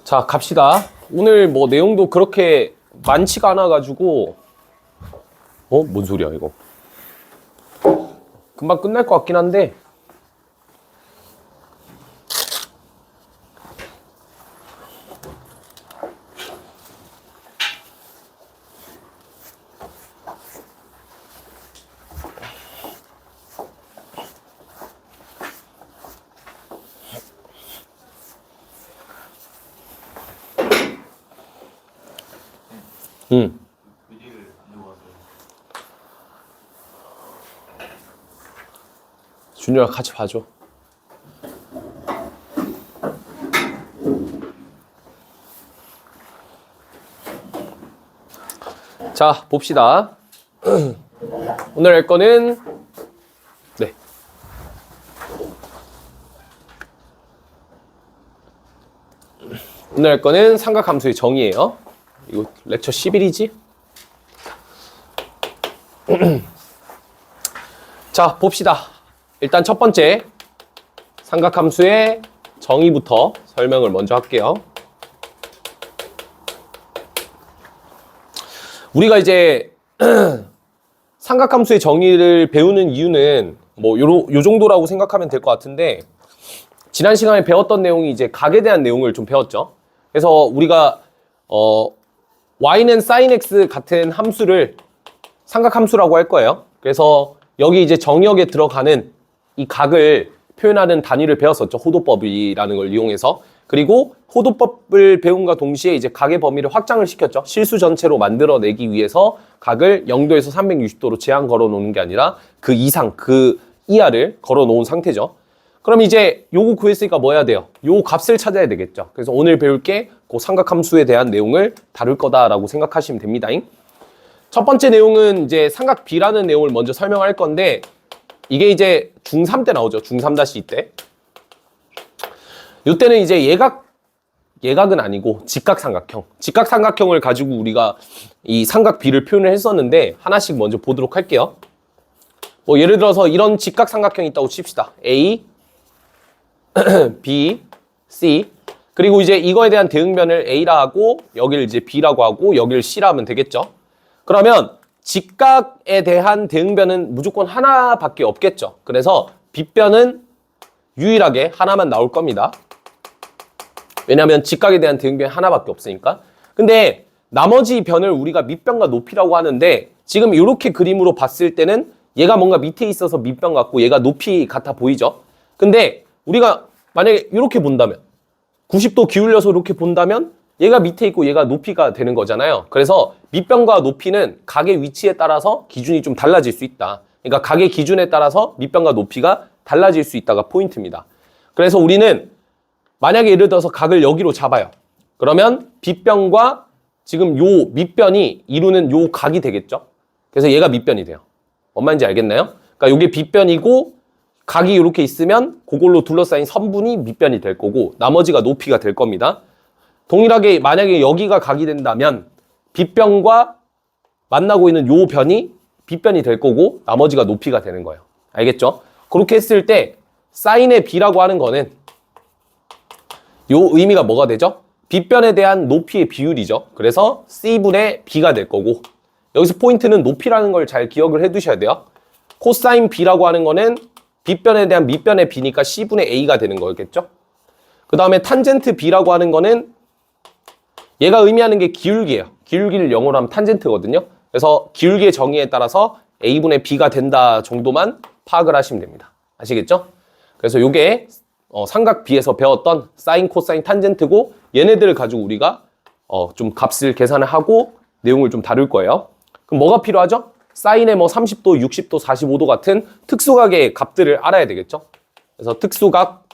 자, 갑시다. 오늘 뭐 내용도 그렇게 많지가 않아가지고 뭔 소리야 이거. 금방 끝날 것 같긴 한데 준열아 같이 봐줘. 자, 봅시다. 오늘 할 거는 오늘 할 거는 삼각함수의 정의예요. 이거 렉처 11이지? 자, 봅시다. 일단 첫 번째 삼각함수의 정의부터 설명을 먼저 할게요. 우리가 이제 삼각함수의 정의를 배우는 이유는 뭐 요 정도라고 생각하면 될 것 같은데, 지난 시간에 배웠던 내용이 이제 각에 대한 내용을 좀 배웠죠. 그래서 우리가 y는 sin x 같은 함수를 삼각함수라고 할 거예요. 그래서 여기 이제 정의역에 들어가는 이 각을 표현하는 단위를 배웠었죠. 호도법이라는 걸 이용해서. 그리고 호도법을 배움과 동시에 이제 각의 범위를 확장을 시켰죠. 실수 전체로 만들어내기 위해서 각을 0도에서 360도로 제한 걸어 놓는 게 아니라 그 이상, 그 이하를 걸어 놓은 상태죠. 그럼 이제 요거 구했으니까 뭐 해야 돼요? 요 값을 찾아야 되겠죠. 그래서 오늘 배울 게 그 삼각함수에 대한 내용을 다룰 거다라고 생각하시면 됩니다. 첫 번째 내용은 이제 삼각 B라는 내용을 먼저 설명할 건데, 이게 이제 중3 때 나오죠. 중3-2 때. 요때는 이제 예각은 아니고 직각삼각형. 직각삼각형을 가지고 우리가 이 삼각 B를 표현을 했었는데, 하나씩 먼저 보도록 할게요. 뭐 예를 들어서 이런 직각삼각형이 있다고 칩시다. A, B, C. 그리고 이제 이거에 대한 대응변을 A라 하고, 여기를 이제 B라고 하고, 여기를 C라 하면 되겠죠. 그러면 직각에 대한 대응변은 무조건 하나밖에 없겠죠. 그래서 빗변은 유일하게 하나만 나올 겁니다. 왜냐하면 직각에 대한 대응변이 하나밖에 없으니까. 근데 나머지 변을 우리가 밑변과 높이라고 하는데, 지금 이렇게 그림으로 봤을 때는 얘가 뭔가 밑에 있어서 밑변 같고 얘가 높이 같아 보이죠. 근데 우리가 만약에 이렇게 본다면, 90도 기울여서 이렇게 본다면 얘가 밑에 있고 얘가 높이가 되는 거잖아요. 그래서 밑변과 높이는 각의 위치에 따라서 기준이 좀 달라질 수 있다. 그러니까 각의 기준에 따라서 밑변과 높이가 달라질 수 있다가 포인트입니다. 그래서 우리는 만약에 예를 들어서 각을 여기로 잡아요. 그러면 빗변과 지금 요 밑변이 이루는 요 각이 되겠죠. 그래서 얘가 밑변이 돼요. 뭔 말인지 알겠나요? 그러니까 요게 빗변이고 각이 이렇게 있으면 그걸로 둘러싸인 선분이 밑변이 될 거고, 나머지가 높이가 될 겁니다. 동일하게 만약에 여기가 각이 된다면 빗변과 만나고 있는 요 변이 빗변이 될 거고, 나머지가 높이가 되는 거예요. 알겠죠? 그렇게 했을 때 사인의 B라고 하는 거는 요 의미가 뭐가 되죠? 빗변에 대한 높이의 비율이죠. 그래서 C분의 B가 될 거고, 여기서 포인트는 높이라는 걸 잘 기억을 해 두셔야 돼요. 코사인 B라고 하는 거는 빗변에 대한 밑변의 B니까 C분의 A가 되는 거겠죠? 그 다음에 탄젠트 B라고 하는 거는 얘가 의미하는 게 기울기예요. 기울기를 영어로 하면 탄젠트거든요. 그래서 기울기의 정의에 따라서 A분의 B가 된다 정도만 파악을 하시면 됩니다. 아시겠죠? 그래서 요게 삼각 B에서 배웠던 사인, 코사인, 탄젠트고, 얘네들을 가지고 우리가 좀 값을 계산을 하고 내용을 좀 다룰 거예요. 그럼 뭐가 필요하죠? 사인의 뭐 30도, 60도, 45도 같은 특수각의 값들을 알아야 되겠죠? 그래서 특수각,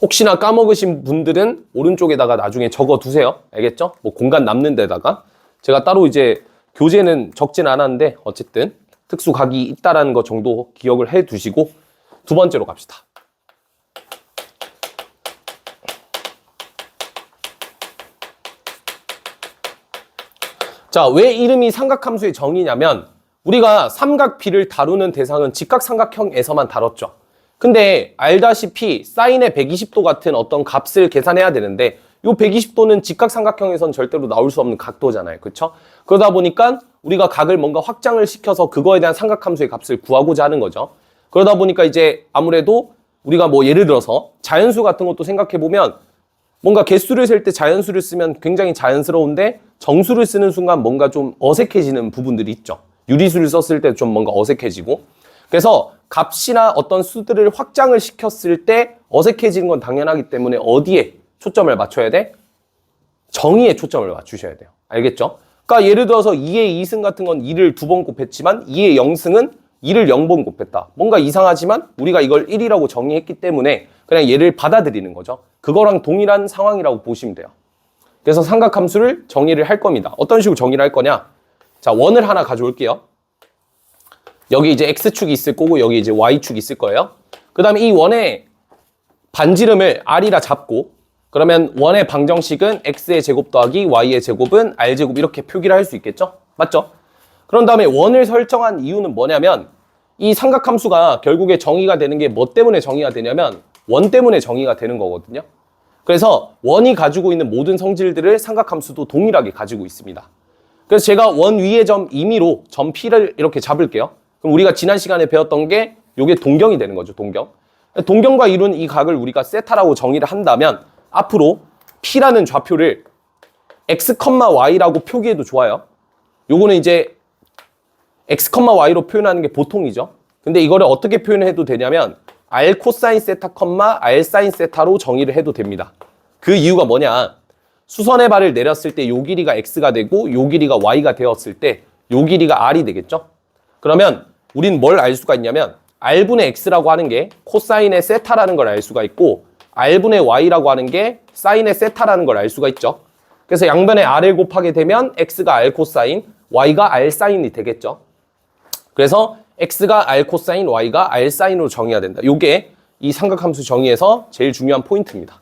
혹시나 까먹으신 분들은 오른쪽에다가 나중에 적어 두세요. 알겠죠? 뭐 공간 남는 데다가. 제가 따로 이제 교재는 적진 않았는데 어쨌든 특수각이 있다라는 거 정도 기억을 해 두시고, 두 번째로 갑시다. 자, 왜 이름이 삼각함수의 정의냐면, 우리가 삼각 B를 다루는 대상은 직각삼각형에서만 다뤘죠. 근데 알다시피 사인의 120도 같은 어떤 값을 계산해야 되는데 이 120도는 직각삼각형에선 절대로 나올 수 없는 각도잖아요. 그렇죠? 그러다 보니까 우리가 각을 뭔가 확장을 시켜서 그거에 대한 삼각함수의 값을 구하고자 하는 거죠. 그러다 보니까 이제 아무래도 우리가 뭐 예를 들어서 자연수 같은 것도 생각해보면 뭔가 개수를 셀 때 자연수를 쓰면 굉장히 자연스러운데 정수를 쓰는 순간 뭔가 좀 어색해지는 부분들이 있죠. 유리수를 썼을 때 좀 뭔가 어색해지고. 그래서 값이나 어떤 수들을 확장을 시켰을 때 어색해지는 건 당연하기 때문에 어디에 초점을 맞춰야 돼? 정의에 초점을 맞추셔야 돼요. 알겠죠? 그러니까 예를 들어서 2의 2승 같은 건 2를 2번 곱했지만 2의 0승은 2를 0번 곱했다. 뭔가 이상하지만 우리가 이걸 1이라고 정의했기 때문에 그냥 얘를 받아들이는 거죠. 그거랑 동일한 상황이라고 보시면 돼요. 그래서 삼각함수를 정의를 할 겁니다. 어떤 식으로 정의를 할 거냐? 자, 원을 하나 가져올게요. 여기 이제 X축이 있을 거고 여기 이제 Y축이 있을 거예요. 그 다음에 이 원의 반지름을 R이라 잡고 그러면 원의 방정식은 X의 제곱 더하기 Y의 제곱은 R제곱 이렇게 표기를 할 수 있겠죠? 맞죠? 그런 다음에 원을 설정한 이유는 뭐냐면 이 삼각함수가 결국에 정의가 되는 게 뭐 때문에 정의가 되냐면 원 때문에 정의가 되는 거거든요. 그래서 원이 가지고 있는 모든 성질들을 삼각함수도 동일하게 가지고 있습니다. 그래서 제가 원 위의 점 임의로 점 P를 이렇게 잡을게요. 그럼 우리가 지난 시간에 배웠던 게 이게 동경이 되는 거죠. 동경. 동경과 이룬 이 각을 우리가 세타라고 정의를 한다면 앞으로 P라는 좌표를 X, Y라고 표기해도 좋아요. 요거는 이제 X, Y로 표현하는 게 보통이죠. 근데 이거를 어떻게 표현해도 되냐면 R 코사인 세타, R 사인 세타로 정의를 해도 됩니다. 그 이유가 뭐냐? 수선의 발을 내렸을 때 요 길이가 X가 되고 요 길이가 Y가 되었을 때 요 길이가 R이 되겠죠? 그러면 우린 뭘 알 수가 있냐면 R분의 X라고 하는 게 코사인의 세타라는 걸 알 수가 있고 R분의 Y라고 하는 게 사인의 세타라는 걸 알 수가 있죠. 그래서 양변에 R을 곱하게 되면 X가 R 코사인, Y가 R 사인이 되겠죠. 그래서 X가 R 코사인, Y가 R 사인으로 정의가 된다. 요게 이 삼각함수 정의에서 제일 중요한 포인트입니다.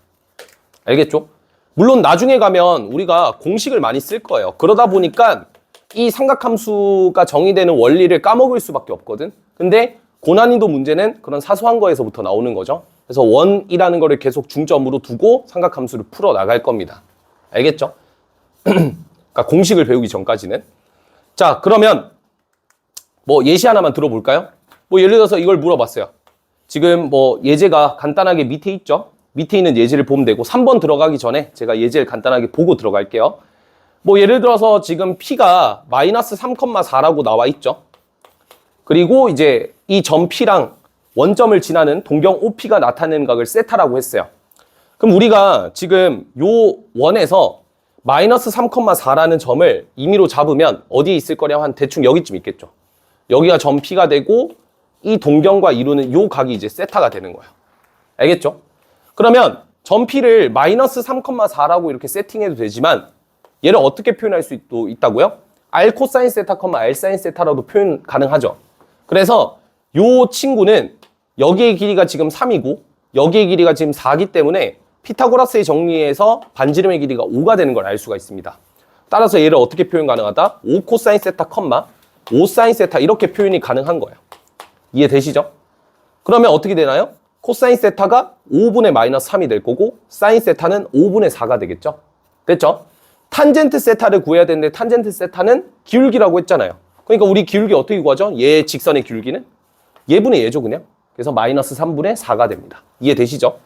알겠죠? 물론 나중에 가면 우리가 공식을 많이 쓸 거예요. 그러다 보니까 이 삼각함수가 정의되는 원리를 까먹을 수밖에 없거든. 근데 고난이도 문제는 그런 사소한 거에서부터 나오는 거죠. 그래서 원이라는 거를 계속 중점으로 두고 삼각함수를 풀어 나갈 겁니다. 알겠죠? 그러니까 공식을 배우기 전까지는. 자, 그러면 뭐 예시 하나만 들어볼까요? 뭐 예를 들어서 이걸 물어봤어요. 지금 뭐 예제가 간단하게 밑에 있죠? 밑에 있는 예제를 보면 되고 3번 들어가기 전에 제가 예제를 간단하게 보고 들어갈게요. 뭐 예를 들어서 지금 P가 마이너스 3,4라고 나와 있죠. 그리고 이제 이 점 P랑 원점을 지나는 동경 OP가 나타내는 각을 세타라고 했어요. 그럼 우리가 지금 요 원에서 마이너스 3,4라는 점을 임의로 잡으면 어디에 있을 거냐 한 대충 여기쯤 있겠죠. 여기가 점 P가 되고 이 동경과 이루는 요 각이 이제 세타가 되는 거예요. 알겠죠? 그러면 점 P를 마이너스 3,4라고 이렇게 세팅해도 되지만 얘를 어떻게 표현할 수 있다고요? R 코사인 세타, R 사인 세타라도 표현 가능하죠. 그래서 요 친구는 여기의 길이가 지금 3이고 여기의 길이가 지금 4기 때문에 피타고라스의 정리에서 반지름의 길이가 5가 되는 걸 알 수가 있습니다. 따라서 얘를 어떻게 표현 가능하다? 5 코사인 세타, 5 사인 세타 이렇게 표현이 가능한 거예요. 이해되시죠? 그러면 어떻게 되나요? 코사인 세타가 5분의 마이너스 3이 될 거고 사인 세타는 5분의 4가 되겠죠? 됐죠? 탄젠트 세타를 구해야 되는데 탄젠트 세타는 기울기라고 했잖아요. 그러니까 우리 기울기 어떻게 구하죠? 얘 직선의 기울기는? 얘분의 얘죠 그냥. 그래서 마이너스 3분의 4가 됩니다. 이해되시죠?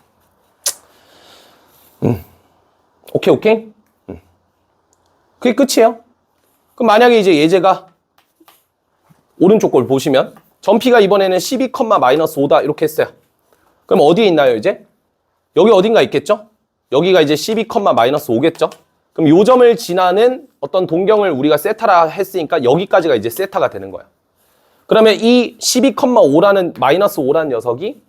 오케이? 그게 끝이에요. 그럼 만약에 이제 예제가 오른쪽 걸 보시면 점 P가 이번에는 12, 마이너스 5다 이렇게 했어요. 그럼 어디에 있나요 이제? 여기 어딘가 있겠죠? 여기가 이제 12, 마이너스 5겠죠? 그럼 요 점을 지나는 어떤 동경을 우리가 세타라 했으니까 여기까지가 이제 세타가 되는 거예요. 그러면 이 12,5라는 마이너스 5라는 녀석이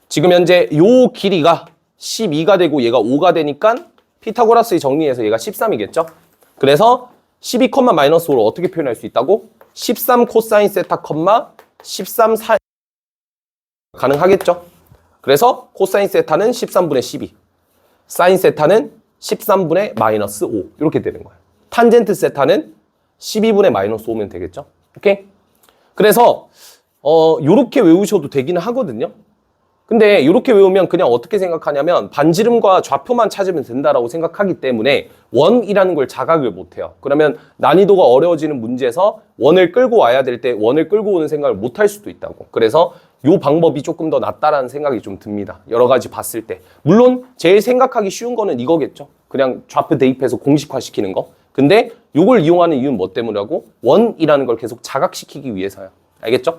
지금 현재 요 길이가 12가 되고 얘가 5가 되니까 피타고라스의 정리에서 얘가 13이겠죠? 그래서 12, 마이너스 5를 어떻게 표현할 수 있다고? 13 코사인 세타, 13 사인 가능하겠죠? 그래서 코사인 세타는 13분의 12, 사인 세타는 13분의 마이너스 5 이렇게 되는 거예요. 탄젠트 세타는 12분의 마이너스 5면 되겠죠? 오케이? 그래서 요렇게 외우셔도 되기는 하거든요. 근데 이렇게 외우면 그냥 어떻게 생각하냐면 반지름과 좌표만 찾으면 된다라고 생각하기 때문에 원이라는 걸 자각을 못해요. 그러면 난이도가 어려워지는 문제에서 원을 끌고 와야 될 때 원을 끌고 오는 생각을 못할 수도 있다고. 그래서 이 방법이 조금 더 낫다라는 생각이 좀 듭니다. 여러 가지 봤을 때. 물론 제일 생각하기 쉬운 거는 이거겠죠. 그냥 좌표 대입해서 공식화시키는 거. 근데 이걸 이용하는 이유는 뭐 때문이라고? 원이라는 걸 계속 자각시키기 위해서요. 알겠죠?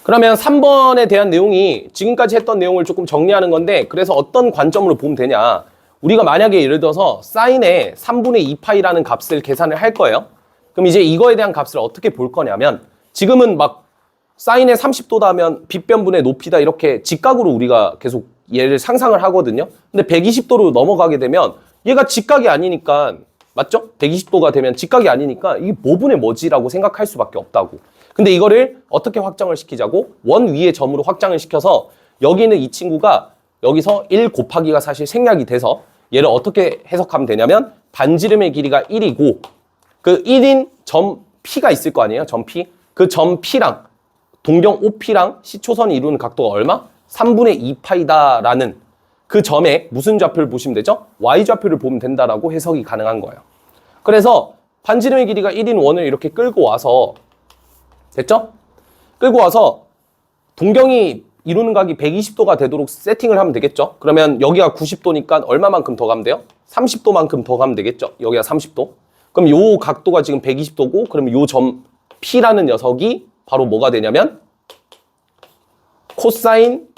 그러면 3번에 대한 내용이 지금까지 했던 내용을 조금 정리하는 건데, 그래서 어떤 관점으로 보면 되냐. 우리가 만약에 예를 들어서 사인의 3분의 2파이라는 값을 계산을 할 거예요. 그럼 이제 이거에 대한 값을 어떻게 볼 거냐면, 지금은 막 사인의 30도다 하면 빗변분의 높이다 이렇게 직각으로 우리가 계속 얘를 상상을 하거든요. 근데 120도로 넘어가게 되면 얘가 직각이 아니니까, 맞죠? 120도가 되면 직각이 아니니까 이게 뭐분의 뭐지라고 생각할 수밖에 없다고. 근데 이거를 어떻게 확정을 시키자고? 원 위의 점으로 확장을 시켜서 여기 있는 이 친구가 여기서 1 곱하기가 사실 생략이 돼서 얘를 어떻게 해석하면 되냐면 반지름의 길이가 1이고 그 1인 점 P가 있을 거 아니에요? 점 P. 그 점 P랑 동경 OP랑 C초선이 이루는 각도가 얼마? 3분의 2파이다라는 그 점에 무슨 좌표를 보시면 되죠? Y좌표를 보면 된다라고 해석이 가능한 거예요. 그래서 반지름의 길이가 1인 원을 이렇게 끌고 와서 됐죠? 끌고 와서 동경이 이루는 각이 120도가 되도록 세팅을 하면 되겠죠? 그러면 여기가 90도니까 얼마만큼 더 가면 돼요? 30도만큼 더 가면 되겠죠? 여기가 30도. 그럼 요 각도가 지금 120도고 그러면 요 점 P라는 녀석이 바로 뭐가 되냐면 코사인,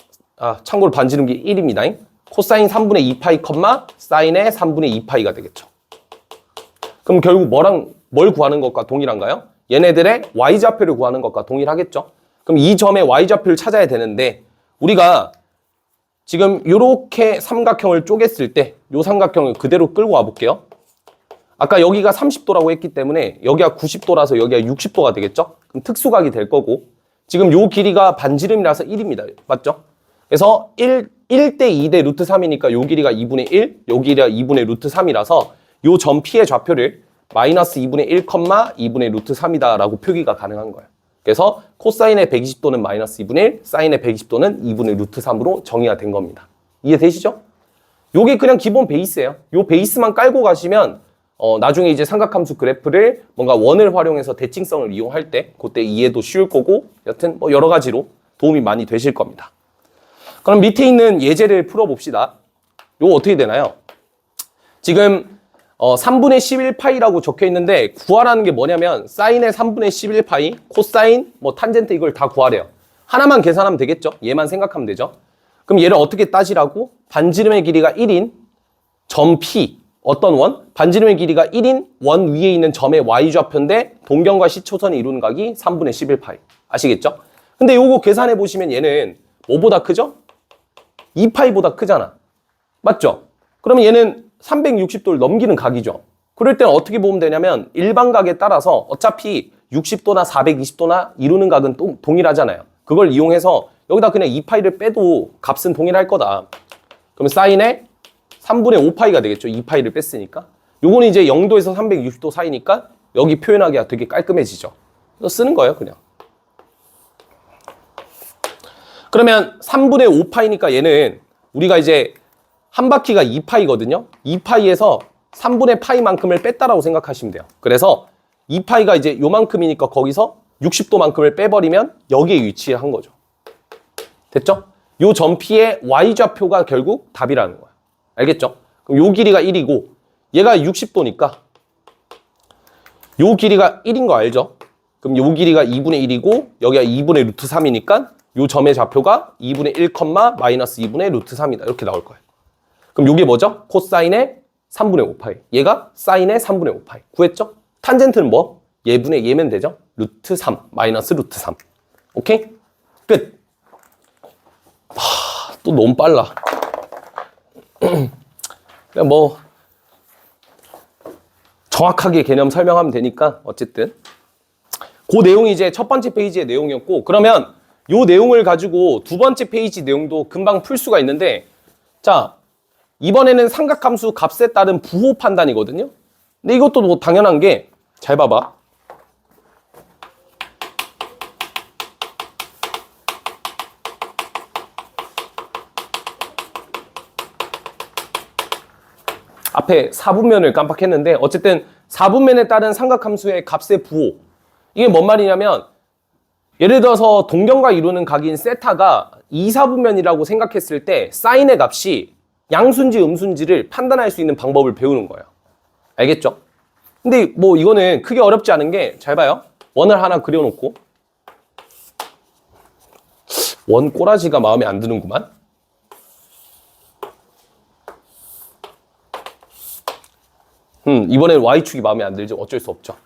참고로 반지름기 1입니다. 코사인 3분의 2파이 컴마 사인의 3분의 2파이가 되겠죠. 그럼 결국 뭘 구하는 것과 동일한가요? 얘네들의 Y좌표를 구하는 것과 동일하겠죠. 그럼 이 점의 Y좌표를 찾아야 되는데 우리가 지금 이렇게 삼각형을 쪼갰을 때 이 삼각형을 그대로 끌고 와볼게요. 아까 여기가 30도라고 했기 때문에 여기가 90도라서 여기가 60도가 되겠죠. 그럼 특수각이 될 거고 지금 요 길이가 반지름이라서 1입니다. 맞죠? 그래서 1대 2대 루트 3이니까 요 길이가 2분의 1, 요 길이가 2분의 루트 3이라서 요 점 P의 좌표를 마이너스 2분의 1, 2분의 루트 3이다 라고 표기가 가능한 거예요. 그래서 코사인의 120도는 마이너스 2분의 1, 사인의 120도는 2분의 루트 3으로 정의가 된 겁니다. 이해되시죠? 요게 그냥 기본 베이스예요. 요 베이스만 깔고 가시면 나중에 이제 삼각함수 그래프를 뭔가 원을 활용해서 대칭성을 이용할 때 그때 이해도 쉬울 거고 여튼 뭐 여러 가지로 도움이 많이 되실 겁니다. 그럼 밑에 있는 예제를 풀어봅시다. 요거 어떻게 되나요? 지금 3분의 11파이라고 적혀 있는데 구하라는 게 뭐냐면 사인의 3분의 11파이, 코사인, 뭐 탄젠트 이걸 다 구하래요. 하나만 계산하면 되겠죠? 얘만 생각하면 되죠? 그럼 얘를 어떻게 따지라고? 반지름의 길이가 1인 점 P, 어떤 원? 반지름의 길이가 1인 원 위에 있는 점의 Y좌표인데 동경과 C초선이 이루는 각이 3분의 11파이. 아시겠죠? 근데 요거 계산해 보시면 얘는 뭐보다 크죠? 2파이보다 크잖아. 맞죠? 그러면 얘는 360도를 넘기는 각이죠. 그럴 때는 어떻게 보면 되냐면 일반각에 따라서 어차피 60도나 420도나 이루는 각은 동일하잖아요. 그걸 이용해서 여기다 그냥 2파이를 빼도 값은 동일할 거다. 그러면 사인의 3분의 5파이가 되겠죠. 2파이를 뺐으니까. 요거는 이제 0도에서 360도 사이니까 여기 표현하기가 되게 깔끔해지죠. 이거 쓰는 거예요, 그냥. 그러면 3분의 5파이니까 얘는 우리가 이제 한 바퀴가 2파이거든요. 2파이에서 3분의 파이만큼을 뺐다라고 생각하시면 돼요. 그래서 2파이가 이제 요만큼이니까 거기서 60도만큼을 빼버리면 여기에 위치한 거죠. 됐죠? 요 점 P의 Y좌표가 결국 답이라는 거야. 알겠죠? 그럼 요 길이가 1이고 얘가 60도니까 요 길이가 1인 거 알죠? 그럼 요 길이가 2분의 1이고 여기가 2분의 루트 3이니까 요 점의 좌표가 2분의 1, 마이너스 2분의 루트 3이다. 이렇게 나올 거예요. 그럼 요게 뭐죠? 코사인의 3분의 5파이. 얘가 사인의 3분의 5파이. 구했죠? 탄젠트는 뭐? 얘면 되죠? 루트 3, 마이너스 루트 3. 오케이? 끝. 또 너무 빨라. 그냥 뭐 정확하게 개념 설명하면 되니까 어쨌든 그 내용이 이제 첫 번째 페이지의 내용이었고 그러면 요 내용을 가지고 두 번째 페이지 내용도 금방 풀 수가 있는데 자 이번에는 삼각함수 값에 따른 부호 판단이거든요. 근데 이것도 뭐 당연한 게 잘 봐봐. 앞에 4분면을 깜빡했는데 어쨌든 4분면에 따른 삼각함수의 값의 부호. 이게 뭔 말이냐면 예를 들어서 동경과 이루는 각인 세타가 2, 4분면이라고 생각했을 때 사인의 값이 양수인지 음수인지를 판단할 수 있는 방법을 배우는 거예요. 알겠죠? 근데 뭐 이거는 크게 어렵지 않은 게 잘 봐요. 원을 하나 그려놓고 원 꼬라지가 마음에 안 드는구만. 이번엔 Y축이 마음에 안 들죠. 어쩔 수 없죠.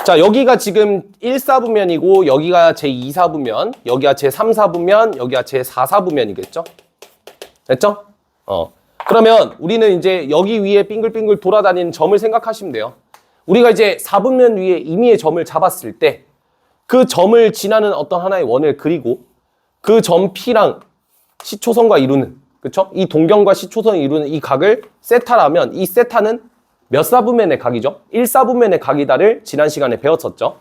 자, 여기가 지금 1, 4분면이고 여기가 제 2, 4분면, 여기가 제 3, 4분면, 여기가 제 4, 4분면이겠죠? 됐죠? 그러면 우리는 이제 여기 위에 빙글빙글 돌아다니는 점을 생각하시면 돼요. 우리가 이제 4분면 위에 임의의 점을 잡았을 때 그 점을 지나는 어떤 하나의 원을 그리고 그 점 P랑 시초선과 이루는, 그쵸? 이 동경과 시초선을 이루는 이 각을 세타라면 이 세타는 몇 사분면의 각이죠? 1, 4분면의 각이다를 지난 시간에 배웠었죠.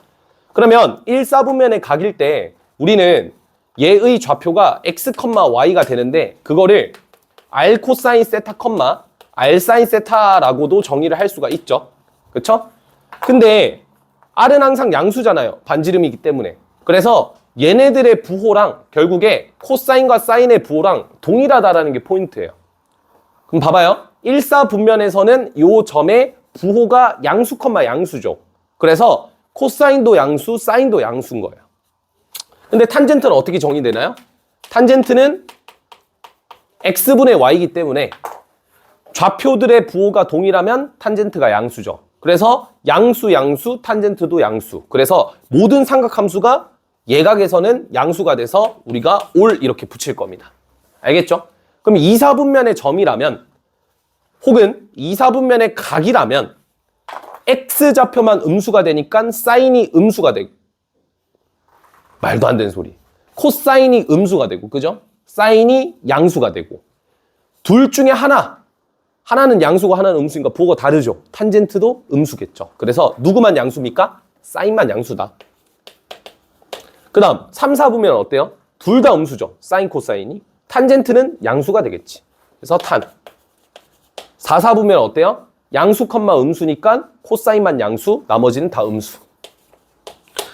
그러면 1, 4분면의 각일 때 우리는 얘의 좌표가 x, y가 되는데 그거를 r 코사인 세타, r 사인 세타라고도 정의를 할 수가 있죠. 그쵸? 근데 r은 항상 양수잖아요. 반지름이기 때문에. 그래서 얘네들의 부호랑 결국에 코사인과 사인의 부호랑 동일하다라는 게 포인트예요. 그럼 봐봐요. 1, 4분면에서는 요 점의 부호가 양수, 양수죠. 그래서 코사인도 양수, 사인도 양수인 거예요. 근데 탄젠트는 어떻게 정의되나요? 탄젠트는 x분의 y이기 때문에 좌표들의 부호가 동일하면 탄젠트가 양수죠. 그래서 양수, 양수, 탄젠트도 양수. 그래서 모든 삼각함수가 예각에서는 양수가 돼서 우리가 올 이렇게 붙일 겁니다. 알겠죠? 그럼 2, 4분면의 점이라면 혹은 2, 4분면의 각이라면 x좌표만 음수가 되니까 사인이 음수가 되고 말도 안 되는 소리. 코사인이 음수가 되고 그죠? 사인이 양수가 되고 둘 중에 하나는 양수고 하나는 음수니까 부호가 다르죠. 탄젠트도 음수겠죠. 그래서 누구만 양수입니까? 사인만 양수다. 그 다음 3, 4분면 어때요? 둘 다 음수죠. 사인, 코사인이. 탄젠트는 양수가 되겠지. 그래서 탄. 4, 4분면 어때요? 양수, 음수니까 코사인만 양수, 나머지는 다 음수.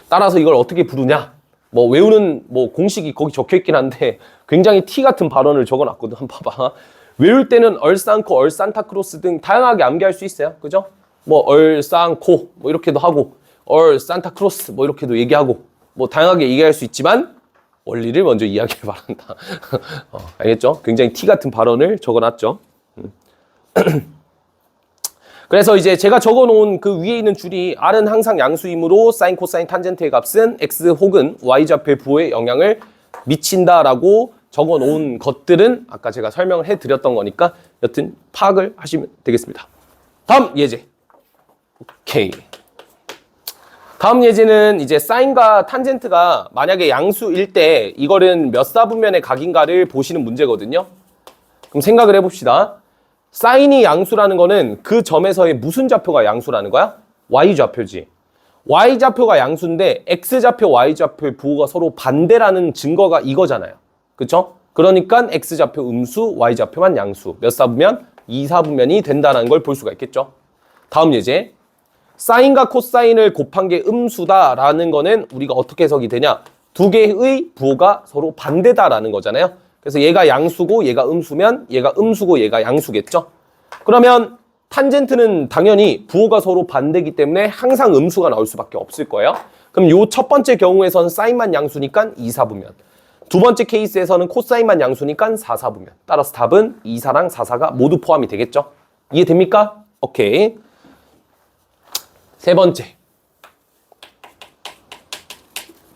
따라서 이걸 어떻게 부르냐? 뭐 외우는 뭐 공식이 거기 적혀 있긴 한데 굉장히 티 같은 발언을 적어 놨거든. 한번 봐봐. 외울 때는 얼싸안코, 얼산타크로스 등 다양하게 암기할 수 있어요. 그죠? 뭐 얼싸안코 뭐 이렇게도 하고 얼산타크로스 뭐 이렇게도 얘기하고 뭐 다양하게 얘기할 수 있지만 원리를 먼저 이야기를 바란다. 알겠죠? 굉장히 티 같은 발언을 적어 놨죠. 그래서 이제 제가 적어 놓은 그 위에 있는 줄이 R은 항상 양수이므로 사인, 코사인, 탄젠트의 값은 X 혹은 Y좌표의 부호에 영향을 미친다라고 적어 놓은 것들은 아까 제가 설명을 해 드렸던 거니까 여튼 파악을 하시면 되겠습니다. 다음 예제. 오케이. 다음 예제는 이제 사인과 탄젠트가 만약에 양수일 때 이거는 몇 사분면의 각인가를 보시는 문제거든요. 그럼 생각을 해봅시다. 사인이 양수라는 거는 그 점에서의 무슨 좌표가 양수라는 거야? Y좌표지. Y좌표가 양수인데 X좌표, Y좌표의 부호가 서로 반대라는 증거가 이거잖아요. 그쵸? 그러니까 X좌표 음수, Y좌표만 양수. 몇 사분면? 2, 4분면이 된다는 걸 볼 수가 있겠죠. 다음 예제. 사인과 코사인을 곱한 게 음수다라는 거는 우리가 어떻게 해석이 되냐? 두 개의 부호가 서로 반대다라는 거잖아요. 그래서 얘가 양수고 얘가 음수면 얘가 음수고 얘가 양수겠죠. 그러면 탄젠트는 당연히 부호가 서로 반대이기 때문에 항상 음수가 나올 수밖에 없을 거예요. 그럼 요 첫 번째 경우에서는 사인만 양수니까 2, 4분면. 두 번째 케이스에서는 코사인만 양수니까 4, 4분면. 따라서 답은 2, 4랑 4, 4가 모두 포함이 되겠죠. 이해됩니까? 오케이. 세 번째.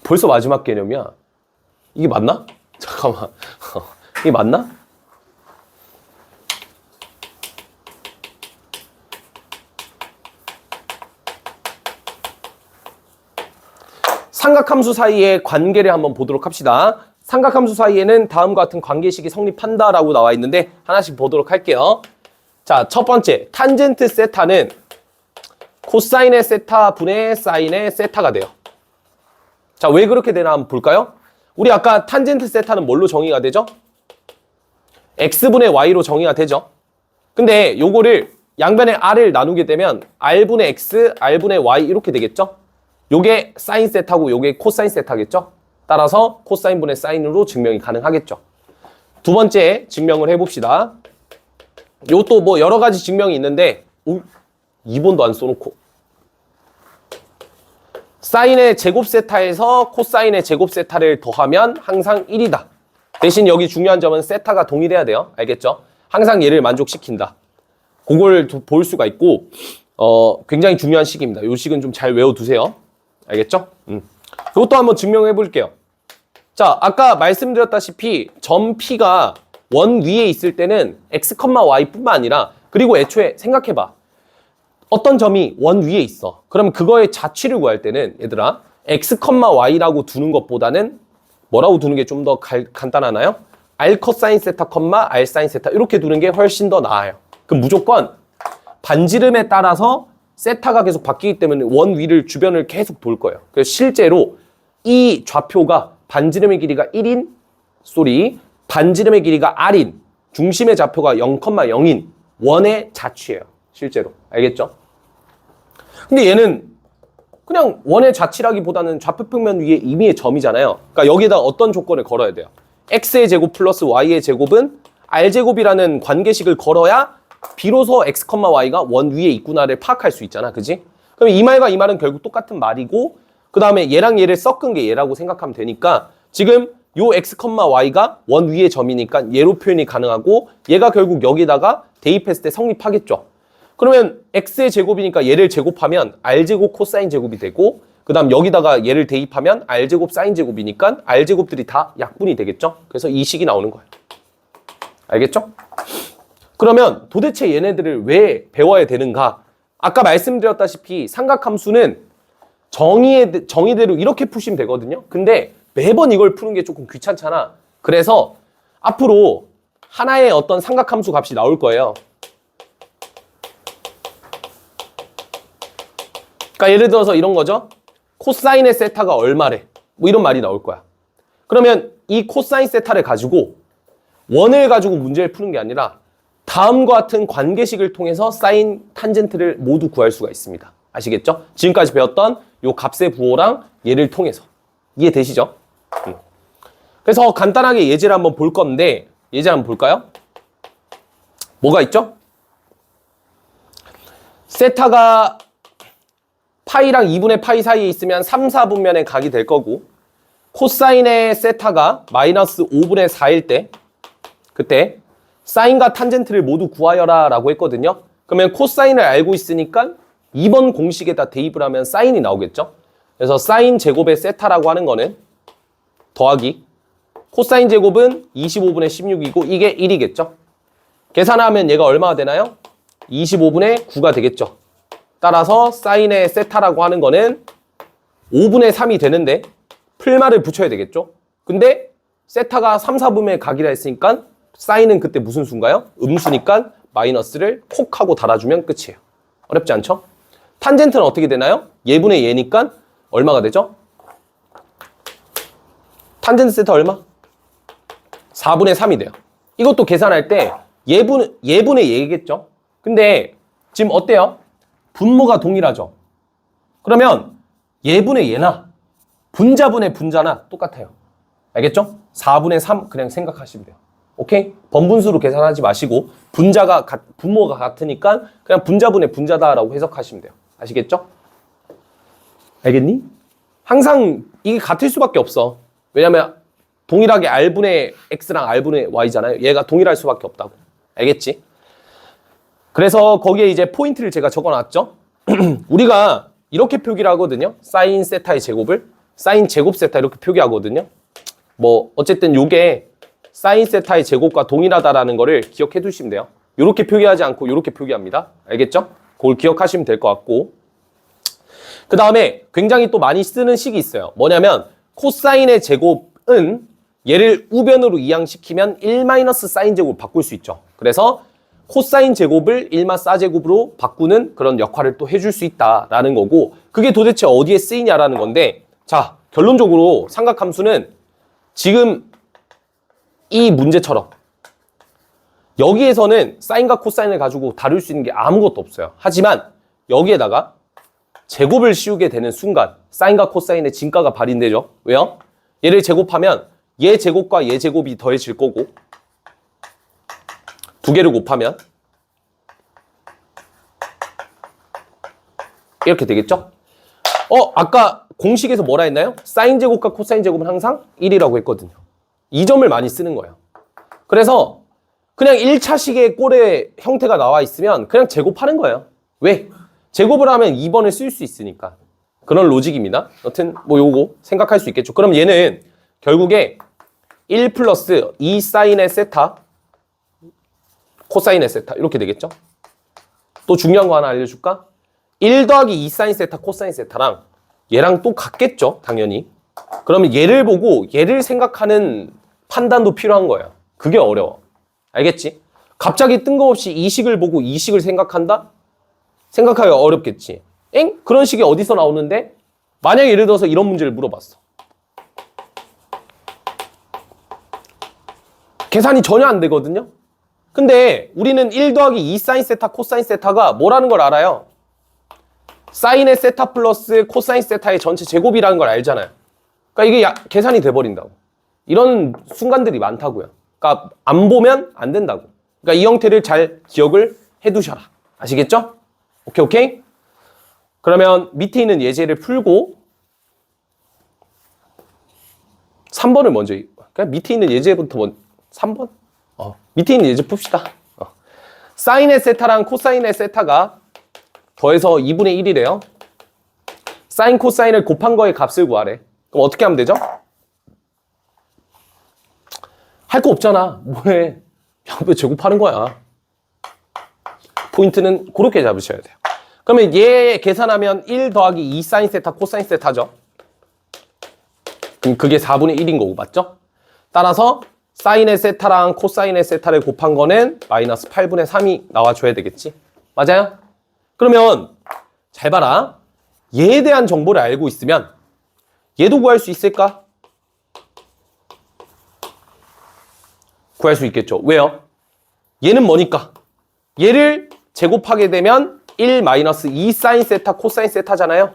벌써 마지막 개념이야. 이게 맞나? 잠깐만. 이게 맞나? 삼각함수 사이의 관계를 한번 보도록 합시다. 삼각함수 사이에는 다음과 같은 관계식이 성립한다라고 나와 있는데 하나씩 보도록 할게요. 자, 첫 번째. 탄젠트 세타는 코사인의 세타 분의 사인의 세타가 돼요. 자, 왜 그렇게 되나 한번 볼까요? 우리 아까 탄젠트 세타는 뭘로 정의가 되죠? x분의 y로 정의가 되죠. 근데 요거를 양변에 r을 나누게 되면 r분의 x, r분의 y 이렇게 되겠죠? 요게 사인 세타고 요게 코사인 세타겠죠? 따라서 코사인분의 사인으로 증명이 가능하겠죠. 두 번째 증명을 해봅시다. 요것도 뭐 여러 가지 증명이 있는데 2번도 안 써놓고 사인의 제곱 세타에서 코사인의 제곱 세타를 더하면 항상 1이다. 대신 여기 중요한 점은 세타가 동일해야 돼요. 알겠죠? 항상 얘를 만족시킨다. 그걸 볼 수가 있고 굉장히 중요한 식입니다. 이 식은 좀 잘 외워두세요. 알겠죠? 이것도 한번 증명해 볼게요. 자, 아까 말씀드렸다시피 점 P가 원 위에 있을 때는 x, y 뿐만 아니라 그리고 애초에 생각해봐. 어떤 점이 원 위에 있어. 그럼 그거의 자취를 구할 때는 얘들아 x, y라고 두는 것보다는 뭐라고 두는 게 좀 더 간단하나요? r 코사인 세타, r 사인 세타 이렇게 두는 게 훨씬 더 나아요. 그럼 무조건 반지름에 따라서 세타가 계속 바뀌기 때문에 원 위를 주변을 계속 돌 거예요. 그래서 실제로 이 좌표가 반지름의 길이가 1인 반지름의 길이가 r인 중심의 좌표가 0,0인 원의 자취예요. 실제로. 알겠죠? 근데 얘는 그냥 원의 자취라기보다는 좌표평면 위에 임의의 점이잖아요. 그러니까 여기에다 어떤 조건을 걸어야 돼요? x의 제곱 플러스 y의 제곱은 r제곱이라는 관계식을 걸어야 비로소 x, y가 원 위에 있구나를 파악할 수 있잖아. 그지? 그럼 이 말과 이 말은 결국 똑같은 말이고 그 다음에 얘랑 얘를 섞은 게 얘라고 생각하면 되니까 지금 요 x, y가 원 위의 점이니까 얘로 표현이 가능하고 얘가 결국 여기다가 대입했을 때 성립하겠죠. 그러면 x의 제곱이니까 얘를 제곱하면 r제곱 코사인 제곱이 되고 그 다음 여기다가 얘를 대입하면 r제곱 사인 제곱이니까 r제곱들이 다 약분이 되겠죠. 그래서 이 식이 나오는 거예요. 알겠죠? 그러면 도대체 얘네들을 왜 배워야 되는가? 아까 말씀드렸다시피 삼각함수는 정의대로 이렇게 푸시면 되거든요. 근데 매번 이걸 푸는 게 조금 귀찮잖아. 그래서 앞으로 하나의 어떤 삼각함수 값이 나올 거예요. 그러니까 예를 들어서 이런 거죠. 코사인의 세타가 얼마래? 뭐 이런 말이 나올 거야. 그러면 이 코사인 세타를 가지고 원을 가지고 문제를 푸는 게 아니라 다음과 같은 관계식을 통해서 사인 탄젠트를 모두 구할 수가 있습니다. 아시겠죠? 지금까지 배웠던 요 값의 부호랑 얘를 통해서. 이해되시죠? 그래서 간단하게 예제를 한번 볼 건데 예제 한번 볼까요? 뭐가 있죠? 세타가 파이랑 2분의 파이 사이에 있으면 3, 4분면의 각이 될 거고 코사인의 세타가 마이너스 5분의 4일 때 그때 사인과 탄젠트를 모두 구하여라 라고 했거든요. 그러면 코사인을 알고 있으니까 2번 공식에다 대입을 하면 사인이 나오겠죠. 그래서 사인 제곱의 세타라고 하는 거는 더하기 코사인 제곱은 25분의 16이고 이게 1이겠죠. 계산하면 얘가 얼마가 되나요? 25분의 9가 되겠죠. 따라서 사인의 세타라고 하는 거는 5분의 3이 되는데 풀말을 붙여야 되겠죠. 근데 세타가 3, 4분의 각이라 했으니까 사인은 그때 무슨 수인가요? 음수니까 마이너스를 콕 하고 달아주면 끝이에요. 어렵지 않죠? 탄젠트는 어떻게 되나요? 얘분의 얘니까 얼마가 되죠? 탄젠트 세타 얼마? 4분의 3이 돼요. 이것도 계산할 때 얘분의 얘겠죠? 근데 지금 어때요? 분모가 동일하죠? 그러면 얘분의 얘나 분자분의 분자나 똑같아요. 알겠죠? 4분의 3 그냥 생각하시면 돼요. 오케이? 번분수로 계산하지 마시고 분모가 같으니까 그냥 분자분의 분자다라고 해석하시면 돼요. 아시겠죠? 알겠니? 항상 이게 같을 수밖에 없어. 왜냐면 동일하게 R분의 X랑 R분의 Y잖아요. 얘가 동일할 수밖에 없다고. 알겠지? 그래서 거기에 이제 포인트를 제가 적어놨죠. 우리가 이렇게 표기를 하거든요. 사인 세타의 제곱을 사인 제곱 세타 이렇게 표기하거든요. 뭐 어쨌든 요게 사인 세타의 제곱과 동일하다라는 거를 기억해 두시면 돼요. 이렇게 표기하지 않고 이렇게 표기합니다. 알겠죠? 그걸 기억하시면 될 것 같고 그 다음에 굉장히 또 많이 쓰는 식이 있어요. 뭐냐면 코사인의 제곱은 얘를 우변으로 이항시키면 1-사인 제곱 바꿀 수 있죠. 그래서 코사인 제곱을 1-사제곱으로 바꾸는 그런 역할을 또 해줄 수 있다라는 거고 그게 도대체 어디에 쓰이냐라는 건데 자 결론적으로 삼각함수는 지금 이 문제처럼 여기에서는 사인과 코사인을 가지고 다룰 수 있는 게 아무것도 없어요. 하지만 여기에다가 제곱을 씌우게 되는 순간 사인과 코사인의 진가가 발휘되죠. 왜요? 얘를 제곱하면 얘 제곱과 얘 제곱이 더해질 거고 두 개를 곱하면 이렇게 되겠죠? 아까 공식에서 뭐라 했나요? 사인 제곱과 코사인 제곱은 항상 1이라고 했거든요. 이 점을 많이 쓰는 거예요. 그래서 그냥 1차식의 꼴의 형태가 나와 있으면 그냥 제곱하는 거예요. 왜? 제곱을 하면 2번을 쓸 수 있으니까. 그런 로직입니다. 여튼 뭐 요거 생각할 수 있겠죠. 그럼 얘는 결국에 1 플러스 2 사인의 세타 코사인의 세타 이렇게 되겠죠. 또 중요한 거 하나 알려줄까? 1 더하기 2 사인 세타 코사인 세타랑 얘랑 또 같겠죠. 당연히. 그러면 얘를 보고 얘를 생각하는 판단도 필요한 거예요. 그게 어려워. 알겠지? 갑자기 뜬금없이 이 식을 보고 이 식을 생각한다? 생각하기가 어렵겠지. 엥? 그런 식이 어디서 나오는데? 만약에 예를 들어서 이런 문제를 물어봤어. 계산이 전혀 안 되거든요? 근데 우리는 1 더하기 2 사인 세타 코사인 세타가 뭐라는 걸 알아요? 사인의 세타 플러스 코사인 세타의 전체 제곱이라는 걸 알잖아요. 그러니까 이게 계산이 돼버린다고. 이런 순간들이 많다고요. 그러니까 안 보면 안 된다고. 그러니까 이 형태를 잘 기억을 해두셔라. 아시겠죠? 오케이? 그러면 밑에 있는 예제를 풀고 3번을 먼저 그냥 밑에 있는 예제부터 3번? 밑에 있는 예제 풉시다. 사인의 세타랑 코사인의 세타가 더해서 2분의 1이래요. 사인 코사인을 곱한 거의 값을 구하래. 그럼 어떻게 하면 되죠? 할 거 없잖아. 뭐해? 왜 제곱하는 거야? 포인트는 그렇게 잡으셔야 돼요. 그러면 얘 계산하면 1 더하기 2 사인 세타 코사인 세타죠. 그럼 그게 4분의 1인 거고 맞죠? 따라서 사인의 세타랑 코사인의 세타를 곱한 거는 마이너스 8분의 3이 나와줘야 되겠지. 맞아요? 그러면 잘 봐라. 얘에 대한 정보를 알고 있으면 얘도 구할 수 있을까? 구할 수 있겠죠. 왜요? 얘는 뭐니까? 얘를 제곱하게 되면 1 마이너스 2 사인 세타 코사인 세타잖아요.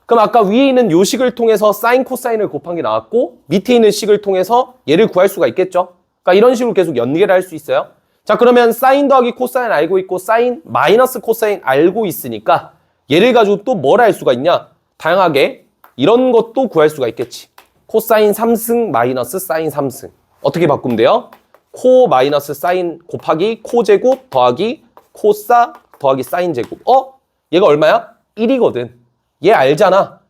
그럼 아까 위에 있는 요 식을 통해서 사인 코사인을 곱한 게 나왔고 밑에 있는 식을 통해서 얘를 구할 수가 있겠죠. 그러니까 이런 식으로 계속 연계를 할 수 있어요. 자, 그러면 사인 더하기 코사인 알고 있고 사인 마이너스 코사인 알고 있으니까 얘를 가지고 또 뭘 할 수가 있냐? 다양하게 이런 것도 구할 수가 있겠지. 코사인 3승 마이너스 사인 3승. 어떻게 바꾸면 돼요? 코 마이너스 사인 곱하기 코 제곱 더하기 코사 더하기 사인 제곱. 얘가 얼마야? 1이거든. 얘 알잖아.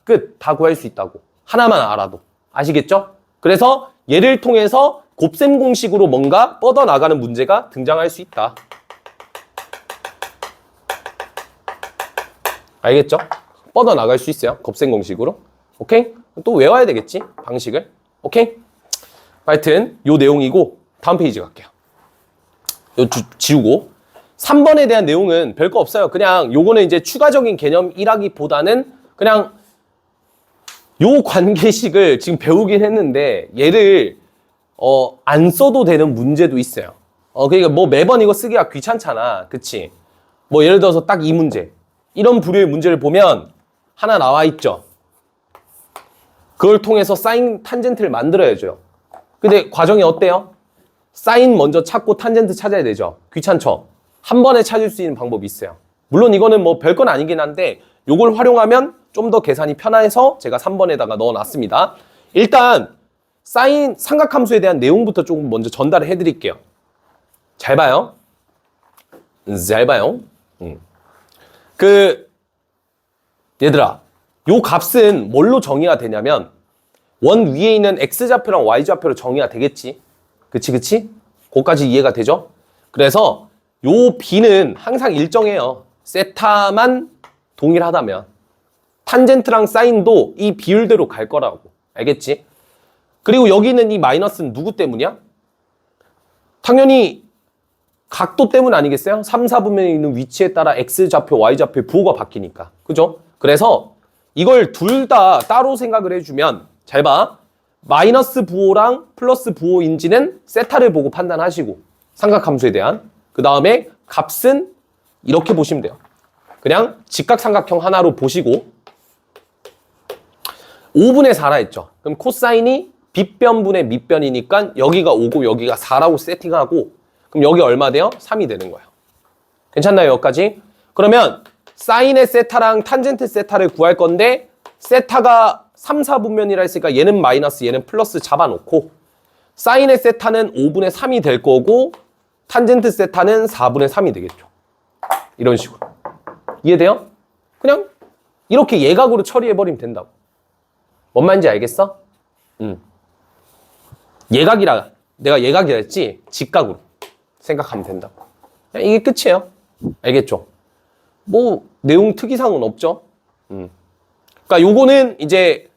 끝. 다 구할 수 있다고. 하나만 알아도. 아시겠죠? 그래서 얘를 통해서 곱셈 공식으로 뭔가 뻗어나가는 문제가 등장할 수 있다. 알겠죠? 뻗어나갈 수 있어요. 곱셈 공식으로. 오케이? 또 외워야 되겠지? 방식을. 오케이? 하여튼 요 내용이고 다음 페이지 갈게요. 요 지우고 3번에 대한 내용은 별거 없어요. 그냥 요거는 이제 추가적인 개념이라기보다는 그냥 요 관계식을 지금 배우긴 했는데 얘를 안 써도 되는 문제도 있어요. 그러니까 뭐 매번 이거 쓰기가 귀찮잖아. 그치? 뭐 예를 들어서 딱 이 문제. 이런 부류의 문제를 보면 하나 나와 있죠. 그걸 통해서 사인 탄젠트를 만들어야죠. 근데 과정이 어때요? 사인 먼저 찾고 탄젠트 찾아야 되죠. 귀찮죠? 한 번에 찾을 수 있는 방법이 있어요. 물론 이거는 뭐 별건 아니긴 한데 요걸 활용하면 좀 더 계산이 편해서 제가 3번에다가 넣어놨습니다. 일단 사인 삼각함수에 대한 내용부터 조금 먼저 전달을 해드릴게요. 잘 봐요. 얘들아, 요 값은 뭘로 정의가 되냐면 원 위에 있는 x좌표랑 y좌표로 정의가 되겠지. 그치? 그거까지 이해가 되죠? 그래서 요 b는 항상 일정해요. 세타만 동일하다면. 탄젠트랑 사인도 이 비율대로 갈 거라고. 알겠지? 그리고 여기 있는 이 마이너스는 누구 때문이야? 당연히 각도 때문 아니겠어요? 3, 4분면에 있는 위치에 따라 x좌표, y좌표의 부호가 바뀌니까. 그죠? 그래서 이걸 둘 다 따로 생각을 해주면 잘 봐. 마이너스 부호랑 플러스 부호인지는 세타를 보고 판단하시고 삼각함수에 대한 그 다음에 값은 이렇게 보시면 돼요. 그냥 직각삼각형 하나로 보시고 5분의 4라 했죠. 그럼 코사인이 빗변분의 밑변이니까 여기가 5고 여기가 4라고 세팅하고 그럼 여기 얼마 돼요? 3이 되는 거예요. 괜찮나요? 여기까지? 그러면 사인의 세타랑 탄젠트 세타를 구할 건데 세타가 3, 4분면이라 했으니까 얘는 마이너스 얘는 플러스 잡아놓고 사인의 세타는 5분의 3이 될 거고 탄젠트 세타는 4분의 3이 되겠죠. 이런 식으로. 이해돼요? 그냥 이렇게 예각으로 처리해버리면 된다고. 뭔 말인지 알겠어? 예각이라 내가 예각이라 했지 직각으로 생각하면 된다고. 그냥 이게 끝이에요. 알겠죠? 뭐 내용 특이사항은 없죠. 그러니까 요거는 이제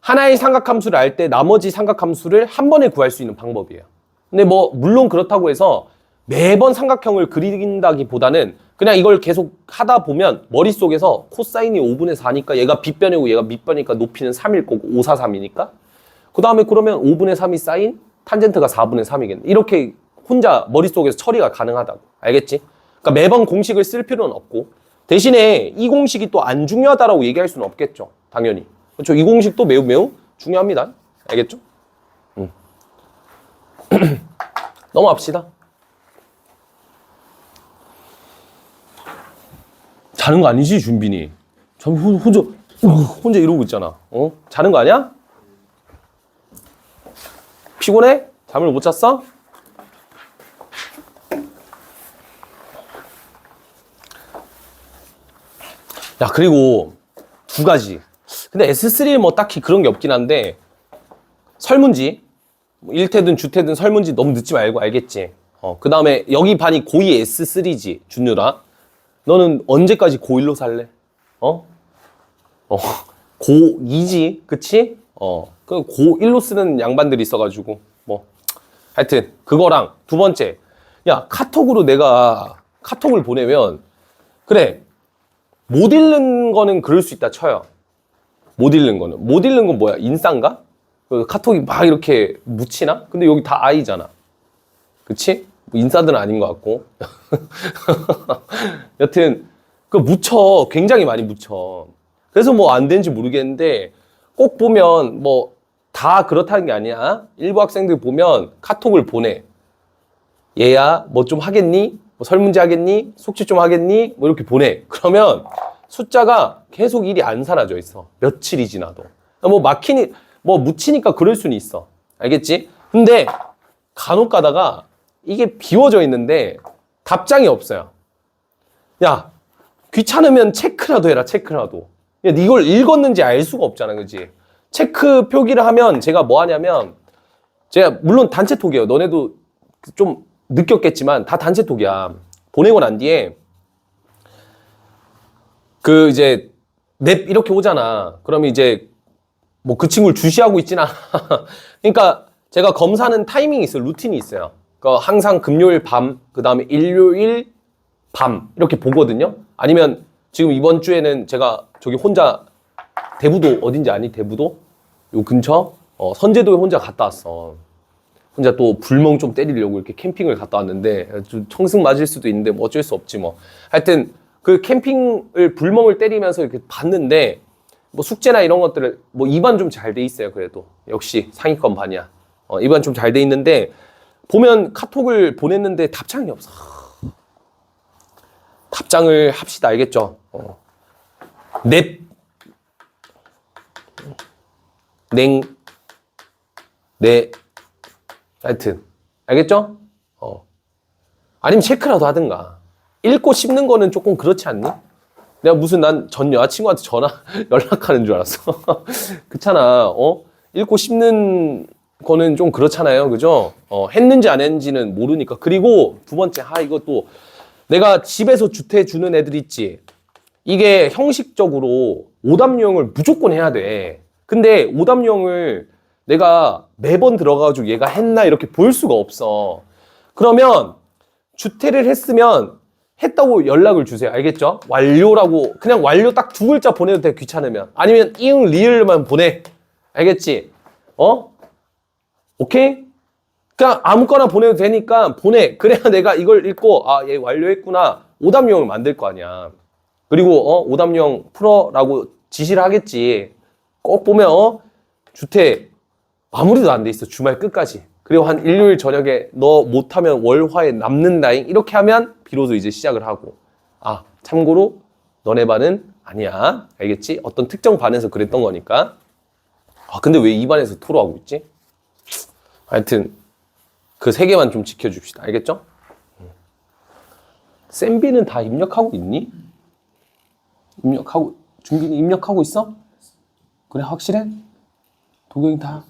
하나의 삼각함수를 알 때 나머지 삼각함수를 한 번에 구할 수 있는 방법이에요. 근데 뭐 물론 그렇다고 해서 매번 삼각형을 그린다기보다는 그냥 이걸 계속 하다 보면 머릿속에서 코사인이 5분의 4니까 얘가 빗변이고 얘가 밑변이니까 높이는 3일 거고 5, 4, 3이니까 그 다음에 그러면 5분의 3이 사인 탄젠트가 4분의 3이겠네. 이렇게 혼자 머릿속에서 처리가 가능하다고. 알겠지? 그러니까 매번 공식을 쓸 필요는 없고 대신에 이 공식이 또 안 중요하다라고 얘기할 수는 없겠죠. 당연히. 그렇죠? 이 공식도 매우 매우 중요합니다. 알겠죠? 넘어갑시다. 자는 거 아니지, 준빈이? 혼자 이러고 있잖아. 어? 자는 거 아니야? 피곤해? 잠을 못 잤어? 야, 그리고 두 가지. 근데 S3는 뭐 딱히 그런 게 없긴 한데 설문지, 일태든 주태든 설문지 너무 늦지 말고 알겠지? 그 다음에 여기 반이 고2 S3지, 준유라. 너는 언제까지 고1로 살래? 고2지, 그치? 그 고1로 쓰는 양반들이 있어가지고 뭐 하여튼 그거랑 두 번째, 야 카톡으로 내가 카톡을 보내면 그래 못 읽는 거는 그럴 수 있다 쳐요. 못 읽는 건 뭐야? 인싸인가? 그 카톡이 막 이렇게 묻히나? 근데 여기 다 아이잖아. 그치? 뭐 인싸들은 아닌 것 같고. 여튼 그 묻혀. 굉장히 많이 묻혀. 그래서 뭐 안 되는지 모르겠는데 꼭 보면 뭐 다 그렇다는 게 아니야. 일부 학생들 보면 카톡을 보내. 얘야 뭐 좀 하겠니? 뭐 설문지 하겠니? 숙제 좀 하겠니? 뭐 이렇게 보내. 그러면 숫자가 계속 일이 안 사라져 있어. 며칠이 지나도. 뭐 막히니 뭐 묻히니까 그럴 수는 있어. 알겠지? 근데 간혹 가다가 이게 비워져 있는데 답장이 없어요. 야, 귀찮으면 체크라도 해라, 체크라도. 야, 이걸 읽었는지 알 수가 없잖아, 그지? 체크 표기를 하면 제가 뭐 하냐면, 제가 물론 단체톡이에요. 너네도 좀 느꼈겠지만 다 단체톡이야. 보내고 난 뒤에 그 이제 넵 이렇게 오잖아. 그러면 이제 뭐 그 친구를 주시하고 있진 않아. 그러니까 제가 검사하는 타이밍이 있어요. 루틴이 있어요. 그러니까 항상 금요일 밤, 그 다음에 일요일 밤 이렇게 보거든요. 아니면 지금 이번 주에는 제가 저기 혼자 대부도 어딘지 아니? 대부도? 요 근처? 선제도에 혼자 갔다 왔어. 혼자 또 불멍 좀 때리려고 이렇게 캠핑을 갔다 왔는데 좀 청승 맞을 수도 있는데 뭐 어쩔 수 없지 뭐. 하여튼 그 캠핑을 불멍을 때리면서 이렇게 봤는데 뭐 숙제나 이런 것들을 뭐 입안 좀 잘 돼 있어요. 그래도 역시 상위권 반이야. 입안 좀 잘 돼 있는데 보면 카톡을 보냈는데 답장이 없어. 답장을 합시다. 알겠죠? 넵 냉 네 하여튼 알겠죠? 아니면 체크라도 하든가. 읽고 씹는 거는 조금 그렇지 않니? 내가 무슨 난 전 여자친구한테 연락하는 줄 알았어. 그렇잖아. 읽고 씹는 거는 좀 그렇잖아요. 그죠? 했는지 안 했는지는 모르니까. 그리고 두 번째, 이것도 내가 집에서 주퇴 주는 애들 있지. 이게 형식적으로 오답 유형을 무조건 해야 돼. 근데 오답 유형을 내가 매번 들어가가지고 얘가 했나 이렇게 볼 수가 없어. 그러면 주퇴를 했으면 했다고 연락을 주세요. 알겠죠? 완료라고 그냥 완료 딱 두 글자 보내도 돼. 귀찮으면. 아니면 이응 리을만 보내. 알겠지? 오케이? 그냥 아무거나 보내도 되니까 보내. 그래야 내가 이걸 읽고 아, 얘 완료했구나. 오답 유형을 만들 거 아니야. 그리고 오답 유형 풀어라고 지시를 하겠지. 꼭 보면 주택 마무리도 안 돼 있어. 주말 끝까지. 그리고 한 일요일 저녁에 너 못하면 월화에 남는다잉. 이렇게 하면 비로소 이제 시작을 하고 아, 참고로 너네 반은 아니야. 알겠지? 어떤 특정 반에서 그랬던 거니까. 아, 근데 왜 이 반에서 토로하고 있지? 하여튼 그 세 개만 좀 지켜줍시다. 알겠죠? 쌤비는 다 입력하고 있니? 입력하고, 준빈이 입력하고 있어? 그래, 확실해? 도경이 다?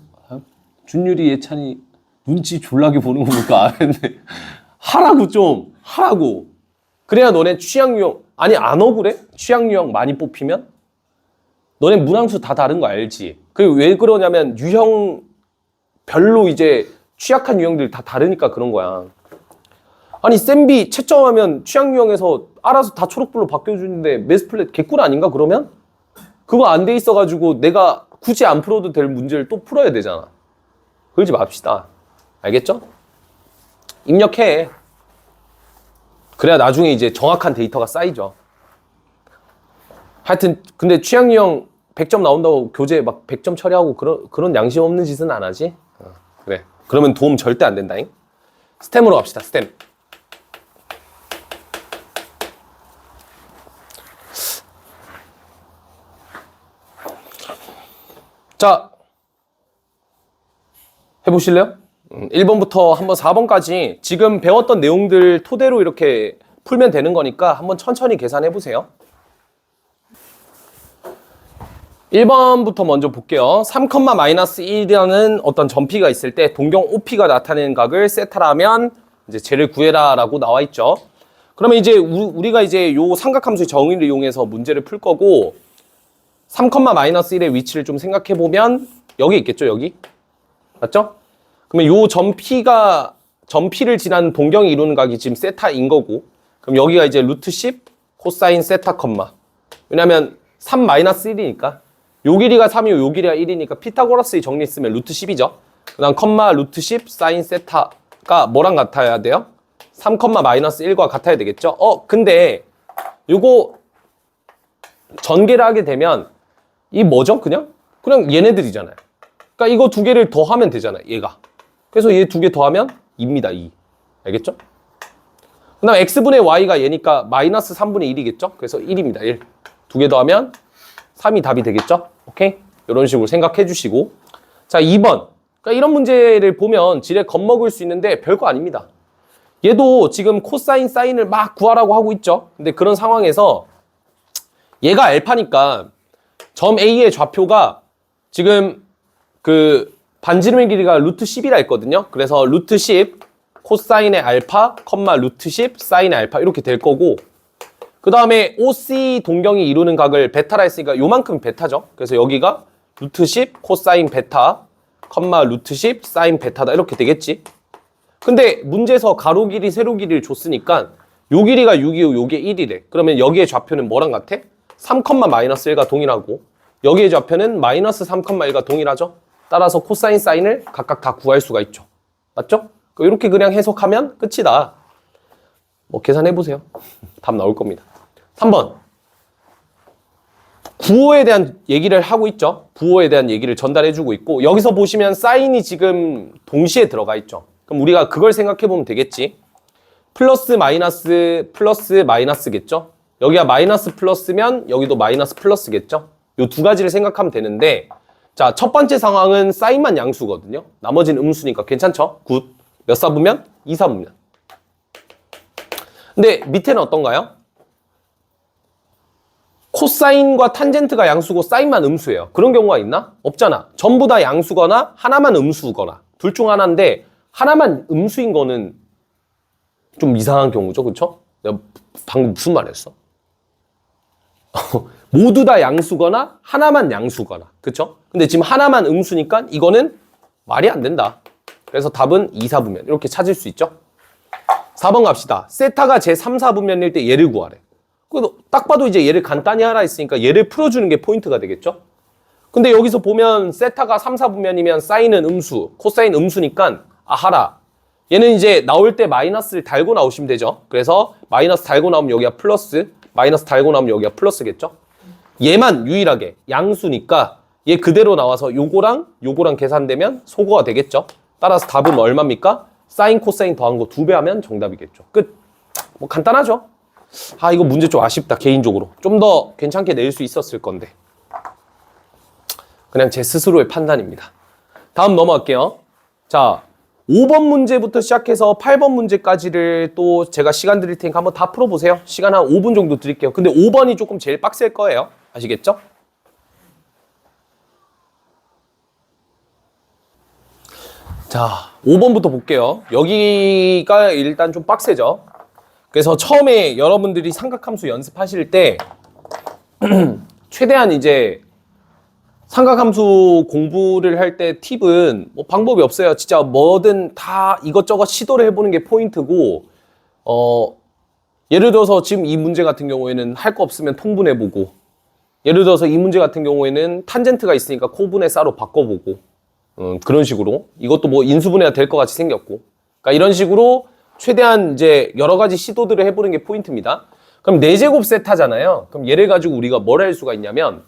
준율이, 예찬이 눈치 졸라게 보는 거니까 알았네. 하라고 좀, 하라고. 그래야 너네 취향 유형, 아니 안 억울해? 취향 유형 많이 뽑히면? 너네 문항수 다 다른 거 알지? 그게 왜 그러냐면 유형별로 이제 취약한 유형들 다 다르니까 그런 거야. 아니 쌤비 채점하면 취향 유형에서 알아서 다 초록불로 바뀌어주는데 매스플랫 개꿀 아닌가 그러면? 그거 안 돼 있어가지고 내가 굳이 안 풀어도 될 문제를 또 풀어야 되잖아. 그러지 맙시다. 알겠죠? 입력해. 그래야 나중에 이제 정확한 데이터가 쌓이죠. 하여튼 근데 취향 유형 100점 나온다고 교재 막 100점 처리하고 그런 양심 없는 짓은 안 하지? 그래. 그러면 도움 절대 안 된다잉. 스템으로 갑시다. 스템. 자, 해보실래요? 1번부터 한번 4번까지 지금 배웠던 내용들 토대로 이렇게 풀면 되는 거니까 한번 천천히 계산해보세요. 1번부터 먼저 볼게요. 3,-1이라는 어떤 점피가 있을 때 동경 OP가 나타내는 각을 세타라면 이제 쟤를 구해라 라고 나와 있죠. 그러면 이제 우리가 이제 요 삼각함수의 정의를 이용해서 문제를 풀 거고 3,-1의 위치를 좀 생각해 보면 여기 있겠죠, 여기? 맞죠? 그러면 요 점피를 지난 동경이 이루는 각이 지금 세타인 거고 그럼 여기가 이제 루트 10 코사인 세타 컴마 왜냐면 3-1이니까 요 길이가 3이고 요 길이가 1이니까 피타고라스의 정리 쓰면 루트 10이죠. 그 다음 컴마 루트 10 사인 세타가 뭐랑 같아야 돼요? 3,-1과 같아야 되겠죠? 근데 요거 전개를 하게 되면 이 뭐죠? 그냥 얘네들이잖아요. 그러니까 이거 두 개를 더하면 되잖아요. 얘가. 그래서 얘 두 개 더하면 2입니다. 2. 알겠죠? 그 다음 x분의 y가 얘니까 마이너스 3분의 1이겠죠? 그래서 1입니다. 1. 두 개 더하면 3이 답이 되겠죠? 오케이? 이런 식으로 생각해 주시고. 자, 2번. 그러니까 이런 문제를 보면 지레 겁먹을 수 있는데 별거 아닙니다. 얘도 지금 코사인, 사인을 막 구하라고 하고 있죠? 근데 그런 상황에서 얘가 알파니까 점 A의 좌표가 지금 그 반지름의 길이가 루트 10이라 했거든요. 그래서 루트 10 코사인의 알파, 컴마 루트 10 사인의 알파 이렇게 될 거고 그 다음에 OC 동경이 이루는 각을 베타라 했으니까 요만큼 베타죠. 그래서 여기가 루트 10 코사인 베타, 컴마 루트 10 사인 베타다 이렇게 되겠지. 근데 문제에서 가로 길이, 세로 길이를 줬으니까 요 길이가 6이고 요게 1이래. 그러면 여기의 좌표는 뭐랑 같아? 3,-1과 동일하고 여기의 좌표는 마이너스 3,1과 동일하죠. 따라서 코사인, 사인을 각각 다 구할 수가 있죠. 맞죠? 이렇게 그냥 해석하면 끝이다. 뭐 계산해보세요. 답 나올 겁니다. 3번. 부호에 대한 얘기를 하고 있죠. 부호에 대한 얘기를 전달해주고 있고 여기서 보시면 사인이 지금 동시에 들어가 있죠. 그럼 우리가 그걸 생각해보면 되겠지. 플러스 마이너스겠죠. 여기가 마이너스 플러스면 여기도 마이너스 플러스겠죠. 요 두 가지를 생각하면 되는데 자, 첫 번째 상황은 사인만 양수거든요. 나머지는 음수니까 괜찮죠? 굿. 몇 사분면? 2사분면. 근데 밑에는 어떤가요? 코사인과 탄젠트가 양수고 사인만 음수예요. 그런 경우가 있나? 없잖아. 전부 다 양수거나 하나만 음수거나 둘 중 하나인데 하나만 음수인 거는 좀 이상한 경우죠. 그쵸? 내가 방금 무슨 말 했어? 모두 다 양수거나 하나만 양수거나 그쵸? 근데 지금 하나만 음수니까 이거는 말이 안 된다. 그래서 답은 2, 4분면 이렇게 찾을 수 있죠. 4번 갑시다. 세타가 제 3, 4분면일 때 얘를 구하래. 그래도 딱 봐도 이제 얘를 간단히 하라 했으니까 얘를 풀어주는 게 포인트가 되겠죠. 근데 여기서 보면 세타가 3, 4분면이면 사인은 음수, 코사인 음수니까 아하라. 얘는 이제 나올 때 마이너스를 달고 나오시면 되죠. 그래서 마이너스 달고 나오면 여기가 플러스, 마이너스 달고 나오면 여기가 플러스겠죠. 얘만 유일하게 양수니까 얘 그대로 나와서 요거랑 요거랑 계산되면 소거가 되겠죠. 따라서 답은 얼마입니까? 사인 코사인 더한 거 2배 하면 정답이겠죠. 끝. 뭐 간단하죠. 아, 이거 문제 좀 아쉽다, 개인적으로. 좀 더 괜찮게 낼 수 있었을 건데. 그냥 제 스스로의 판단입니다. 다음 넘어갈게요. 자, 5번 문제부터 시작해서 8번 문제까지를 또 제가 시간 드릴 테니까 한번 다 풀어보세요. 시간 한 5분 정도 드릴게요. 근데 5번이 조금 제일 빡셀 거예요. 아시겠죠? 자, 5번부터 볼게요. 여기가 일단 좀 빡세죠. 그래서 처음에 여러분들이 삼각함수 연습하실 때 최대한 이제 삼각함수 공부를 할 때 팁은 뭐 방법이 없어요. 진짜 뭐든 다 이것저것 시도를 해보는 게 포인트고, 예를 들어서 지금 이 문제 같은 경우에는 할 거 없으면 통분해보고, 예를 들어서 이 문제 같은 경우에는 탄젠트가 있으니까 코분해 싸로 바꿔보고, 그런 식으로 이것도 뭐 인수분해가 될 것 같이 생겼고, 그러니까 이런 식으로 최대한 이제 여러 가지 시도들을 해보는 게 포인트입니다. 그럼 4제곱 세타잖아요. 그럼 얘를 가지고 우리가 뭘 할 수가 있냐면,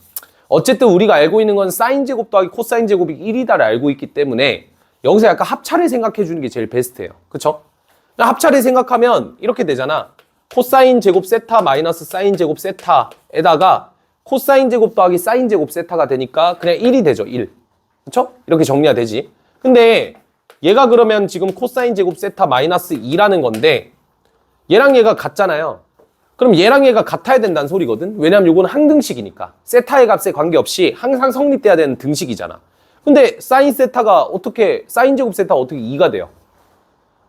어쨌든 우리가 알고 있는 건 사인 제곱 더하기 코사인 제곱이 1이다를 알고 있기 때문에 여기서 약간 합차를 생각해 주는 게 제일 베스트예요. 그쵸? 합차를 생각하면 이렇게 되잖아. 코사인 제곱 세타 마이너스 사인 제곱 세타에다가 코사인 제곱 더하기 사인 제곱 세타가 되니까 그냥 1이 되죠. 1. 그쵸? 이렇게 정리가 되지. 근데 얘가 그러면 지금 코사인 제곱 세타 마이너스 2라는 건데 얘랑 얘가 같잖아요. 그럼 얘랑 얘가 같아야 된다는 소리거든. 왜냐면 요거는 항등식이니까. 세타의 값에 관계없이 항상 성립돼야 되는 등식이잖아. 근데 사인 세타가 어떻게, 사인 제곱 세타가 어떻게 2가 돼요?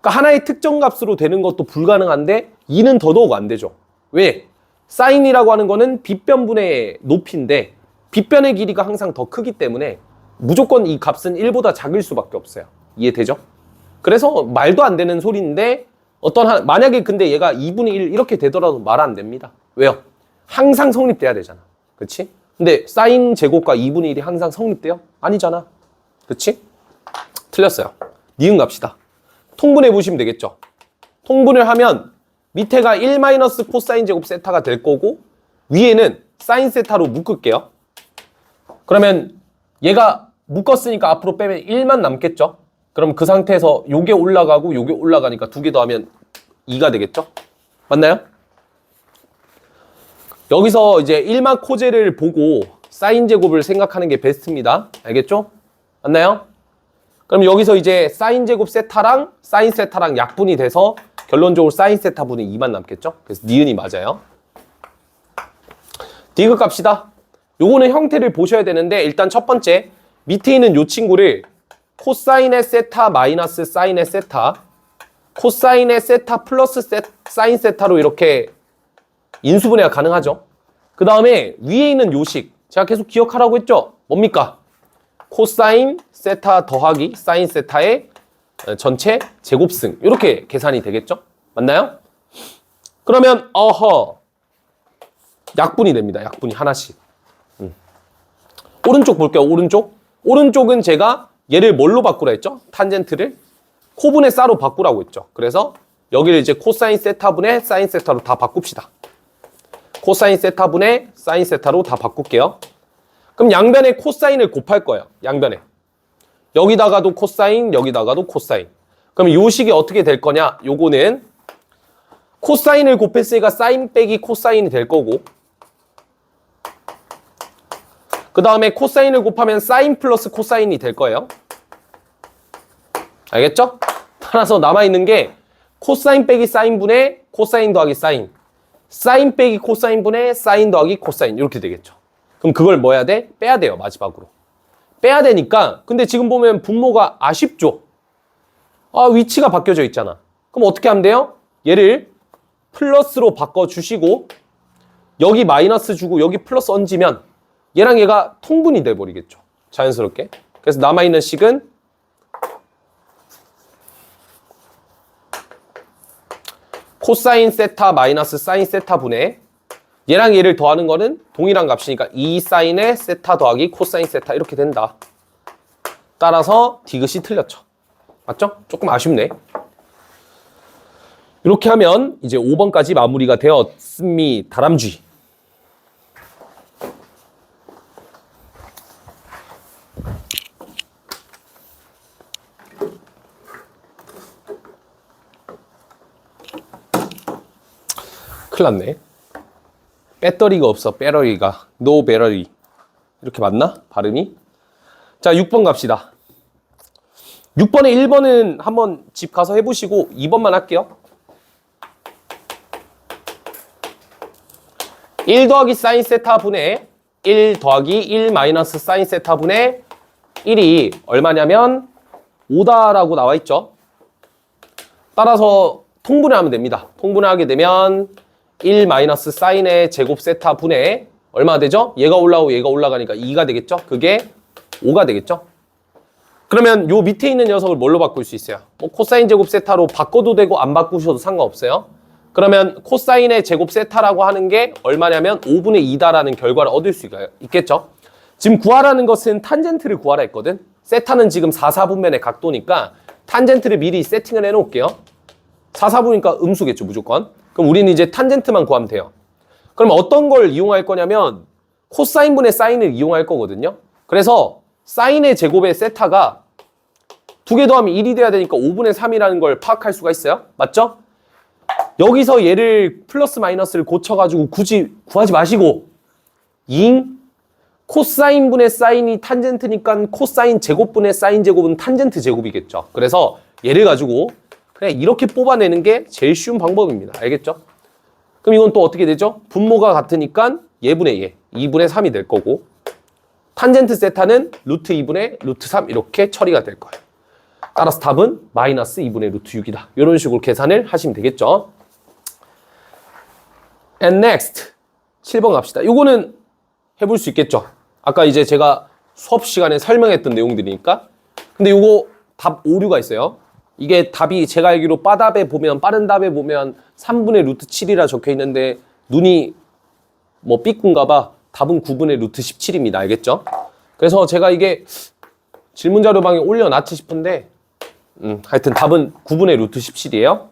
그러니까 하나의 특정 값으로 되는 것도 불가능한데 2는 더더욱 안 되죠. 왜? 사인이라고 하는 거는 빗변분의 높이인데 빗변의 길이가 항상 더 크기 때문에 무조건 이 값은 1보다 작을 수밖에 없어요. 이해되죠? 그래서 말도 안 되는 소리인데 만약에 근데 얘가 2분의 1 이렇게 되더라도 말 안 됩니다. 왜요? 항상 성립돼야 되잖아. 그치? 근데 사인 제곱과 2분의 1이 항상 성립돼요? 아니잖아. 그치? 틀렸어요. 니은 갑시다. 통분해 보시면 되겠죠? 통분을 하면 밑에가 1 마이너스 코사인 제곱 세타가 될 거고 위에는 사인 세타로 묶을게요. 그러면 얘가 묶었으니까 앞으로 빼면 1만 남겠죠? 그럼 그 상태에서 요게 올라가고 요게 올라가니까 2개 더하면 2가 되겠죠? 맞나요? 여기서 이제 1만 코제를 보고 사인 제곱을 생각하는 게 베스트입니다. 알겠죠? 맞나요? 그럼 여기서 이제 사인 제곱 세타랑 사인 세타랑 약분이 돼서 결론적으로 사인 세타 분의 2만 남겠죠? 그래서 니은이 맞아요. 디귿 갑시다. 요거는 형태를 보셔야 되는데 일단 첫 번째 밑에 있는 요 친구를 코사인의 세타 마이너스 사인의 세타, 코사인의 세타 플러스 사인 세타로 이렇게 인수분해가 가능하죠. 그 다음에 위에 있는 요식 제가 계속 기억하라고 했죠. 뭡니까? 코사인 세타 더하기 사인 세타의 전체 제곱승 이렇게 계산이 되겠죠. 맞나요? 그러면 약분이 됩니다. 약분이 하나씩. 오른쪽 볼게요. 오른쪽은 제가 얘를 뭘로 바꾸라 했죠? 탄젠트를 코분의 싸로 바꾸라고 했죠. 그래서 여기를 이제 코사인 세타분의 사인 세타로 다 바꿉시다. 코사인 세타분의 사인 세타로 다 바꿀게요. 그럼 양변에 코사인을 곱할 거예요. 양변에. 여기다가도 코사인, 여기다가도 코사인. 그럼 요 식이 어떻게 될 거냐? 요거는 코사인을 곱했으니까 사인 빼기 코사인이 될 거고 그 다음에 코사인을 곱하면 사인 플러스 코사인이 될 거예요. 알겠죠? 따라서 남아있는 게 코사인 빼기 사인분의 코사인 더하기 사인, 사인 빼기 코사인 분의 사인 더하기 코사인 이렇게 되겠죠. 그럼 그걸 뭐 해야 돼? 빼야 돼요. 마지막으로. 빼야 되니까 근데 지금 보면 분모가 아쉽죠. 위치가 바뀌어져 있잖아. 그럼 어떻게 하면 돼요? 얘를 플러스로 바꿔주시고 여기 마이너스 주고 여기 플러스 얹으면 얘랑 얘가 통분이 돼버리겠죠. 자연스럽게. 그래서 남아있는 식은 코사인 세타 마이너스 사인 세타 분의 얘랑 얘를 더하는 거는 동일한 값이니까 2 사인의 세타 더하기 코사인 세타 이렇게 된다. 따라서 디귿이 틀렸죠. 맞죠? 조금 아쉽네. 이렇게 하면 이제 5번까지 마무리가 되었습니다. 다람쥐. 큰일 났네. 배터리가 없어. 배터리가. 노 배터리. 이렇게 맞나? 발음이? 자, 6번 갑시다. 6번에 1번은 한번 집 가서 해보시고 2번만 할게요. 1 더하기 사인 세타 분의 1 더하기 1 마이너스 사인 세타 분의 1이 얼마냐면 5다라고 나와 있죠. 따라서 통분해하면 됩니다. 통분해하게 되면 1 마이너스 사인의 제곱 세타 분의 얼마가 되죠? 얘가 올라오고 얘가 올라가니까 2가 되겠죠? 그게 5가 되겠죠? 그러면 요 밑에 있는 녀석을 뭘로 바꿀 수 있어요? 뭐 코사인 제곱 세타로 바꿔도 되고 안 바꾸셔도 상관없어요. 그러면 코사인의 제곱 세타라고 하는 게 얼마냐면 5분의 2다라는 결과를 얻을 수 있겠죠? 지금 구하라는 것은 탄젠트를 구하라 했거든? 세타는 지금 4, 4분면의 각도니까 탄젠트를 미리 세팅을 해놓을게요. 4, 4분이니까 음수겠죠, 무조건. 그럼 우리는 이제 탄젠트만 구하면 돼요. 그럼 어떤 걸 이용할 거냐면 코사인분의 사인을 이용할 거거든요. 그래서 사인의 제곱의 세타가 2개 더하면 1이 돼야 되니까 5분의 3이라는 걸 파악할 수가 있어요. 맞죠? 여기서 얘를 플러스 마이너스를 고쳐가지고 굳이 구하지 마시고 코사인분의 사인이 탄젠트니까 코사인 제곱분의 사인 제곱은 탄젠트 제곱이겠죠. 그래서 얘를 가지고 그냥 이렇게 뽑아내는 게 제일 쉬운 방법입니다. 알겠죠? 그럼 이건 또 어떻게 되죠? 분모가 같으니까 얘분의 얘 2분의 3이 될 거고 탄젠트 세타는 루트 2분의 루트 3 이렇게 처리가 될 거예요. 따라서 답은 마이너스 2분의 루트 6이다. 이런 식으로 계산을 하시면 되겠죠. And next 7번 갑시다. 이거는 해볼 수 있겠죠. 아까 이제 제가 수업 시간에 설명했던 내용들이니까. 근데 이거 답 오류가 있어요. 이게 답이 제가 알기로 빠른 답에 보면 3분의 루트 7이라 적혀 있는데 눈이 뭐 삐꾼가 봐. 답은 9분의 루트 17입니다. 알겠죠? 그래서 제가 이게 질문자료방에 올려놨지 싶은데 하여튼 답은 9분의 루트 17이에요.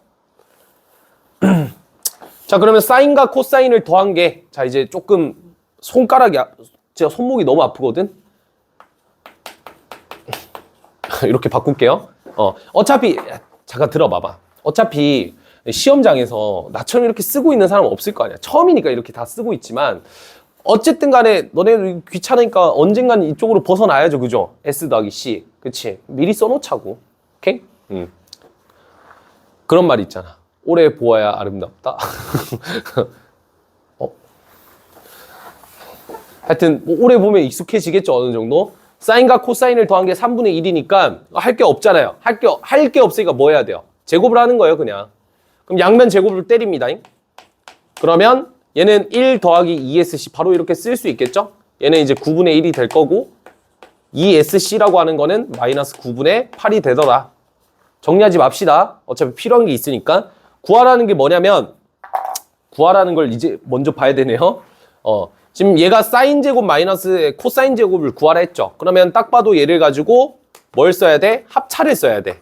자, 그러면 사인과 코사인을 더한 게 자 이제 조금 손가락이 제가 손목이 너무 아프거든. 이렇게 바꿀게요. 어차피 잠깐 들어봐봐. 어차피 시험장에서 나처럼 이렇게 쓰고 있는 사람 없을 거 아니야. 처음이니까 이렇게 다 쓰고 있지만 어쨌든 간에 너네 귀찮으니까 언젠간 이쪽으로 벗어나야죠. 그죠? S 더하기 C. 그치? 미리 써놓자고. 오케이? 그런 말 있잖아. 오래 보아야 아름답다. 하여튼 뭐 오래 보면 익숙해지겠죠. 어느 정도. 사인과 코사인을 더한 게 3분의 1이니까 할 게 없잖아요. 할 게 없으니까 뭐 해야 돼요? 제곱을 하는 거예요. 그냥. 그럼 양면 제곱을 때립니다. 그러면 얘는 1 더하기 2SC 바로 이렇게 쓸 수 있겠죠? 얘는 이제 9분의 1이 될 거고 2SC라고 하는 거는 마이너스 9분의 8이 되더라. 정리하지 맙시다. 어차피 필요한 게 있으니까. 구하라는 게 뭐냐면 구하라는 걸 이제 먼저 봐야 되네요. 지금 얘가 사인 제곱 마이너스 코사인 제곱을 구하라 했죠. 그러면 딱 봐도 얘를 가지고 뭘 써야 돼? 합차를 써야 돼.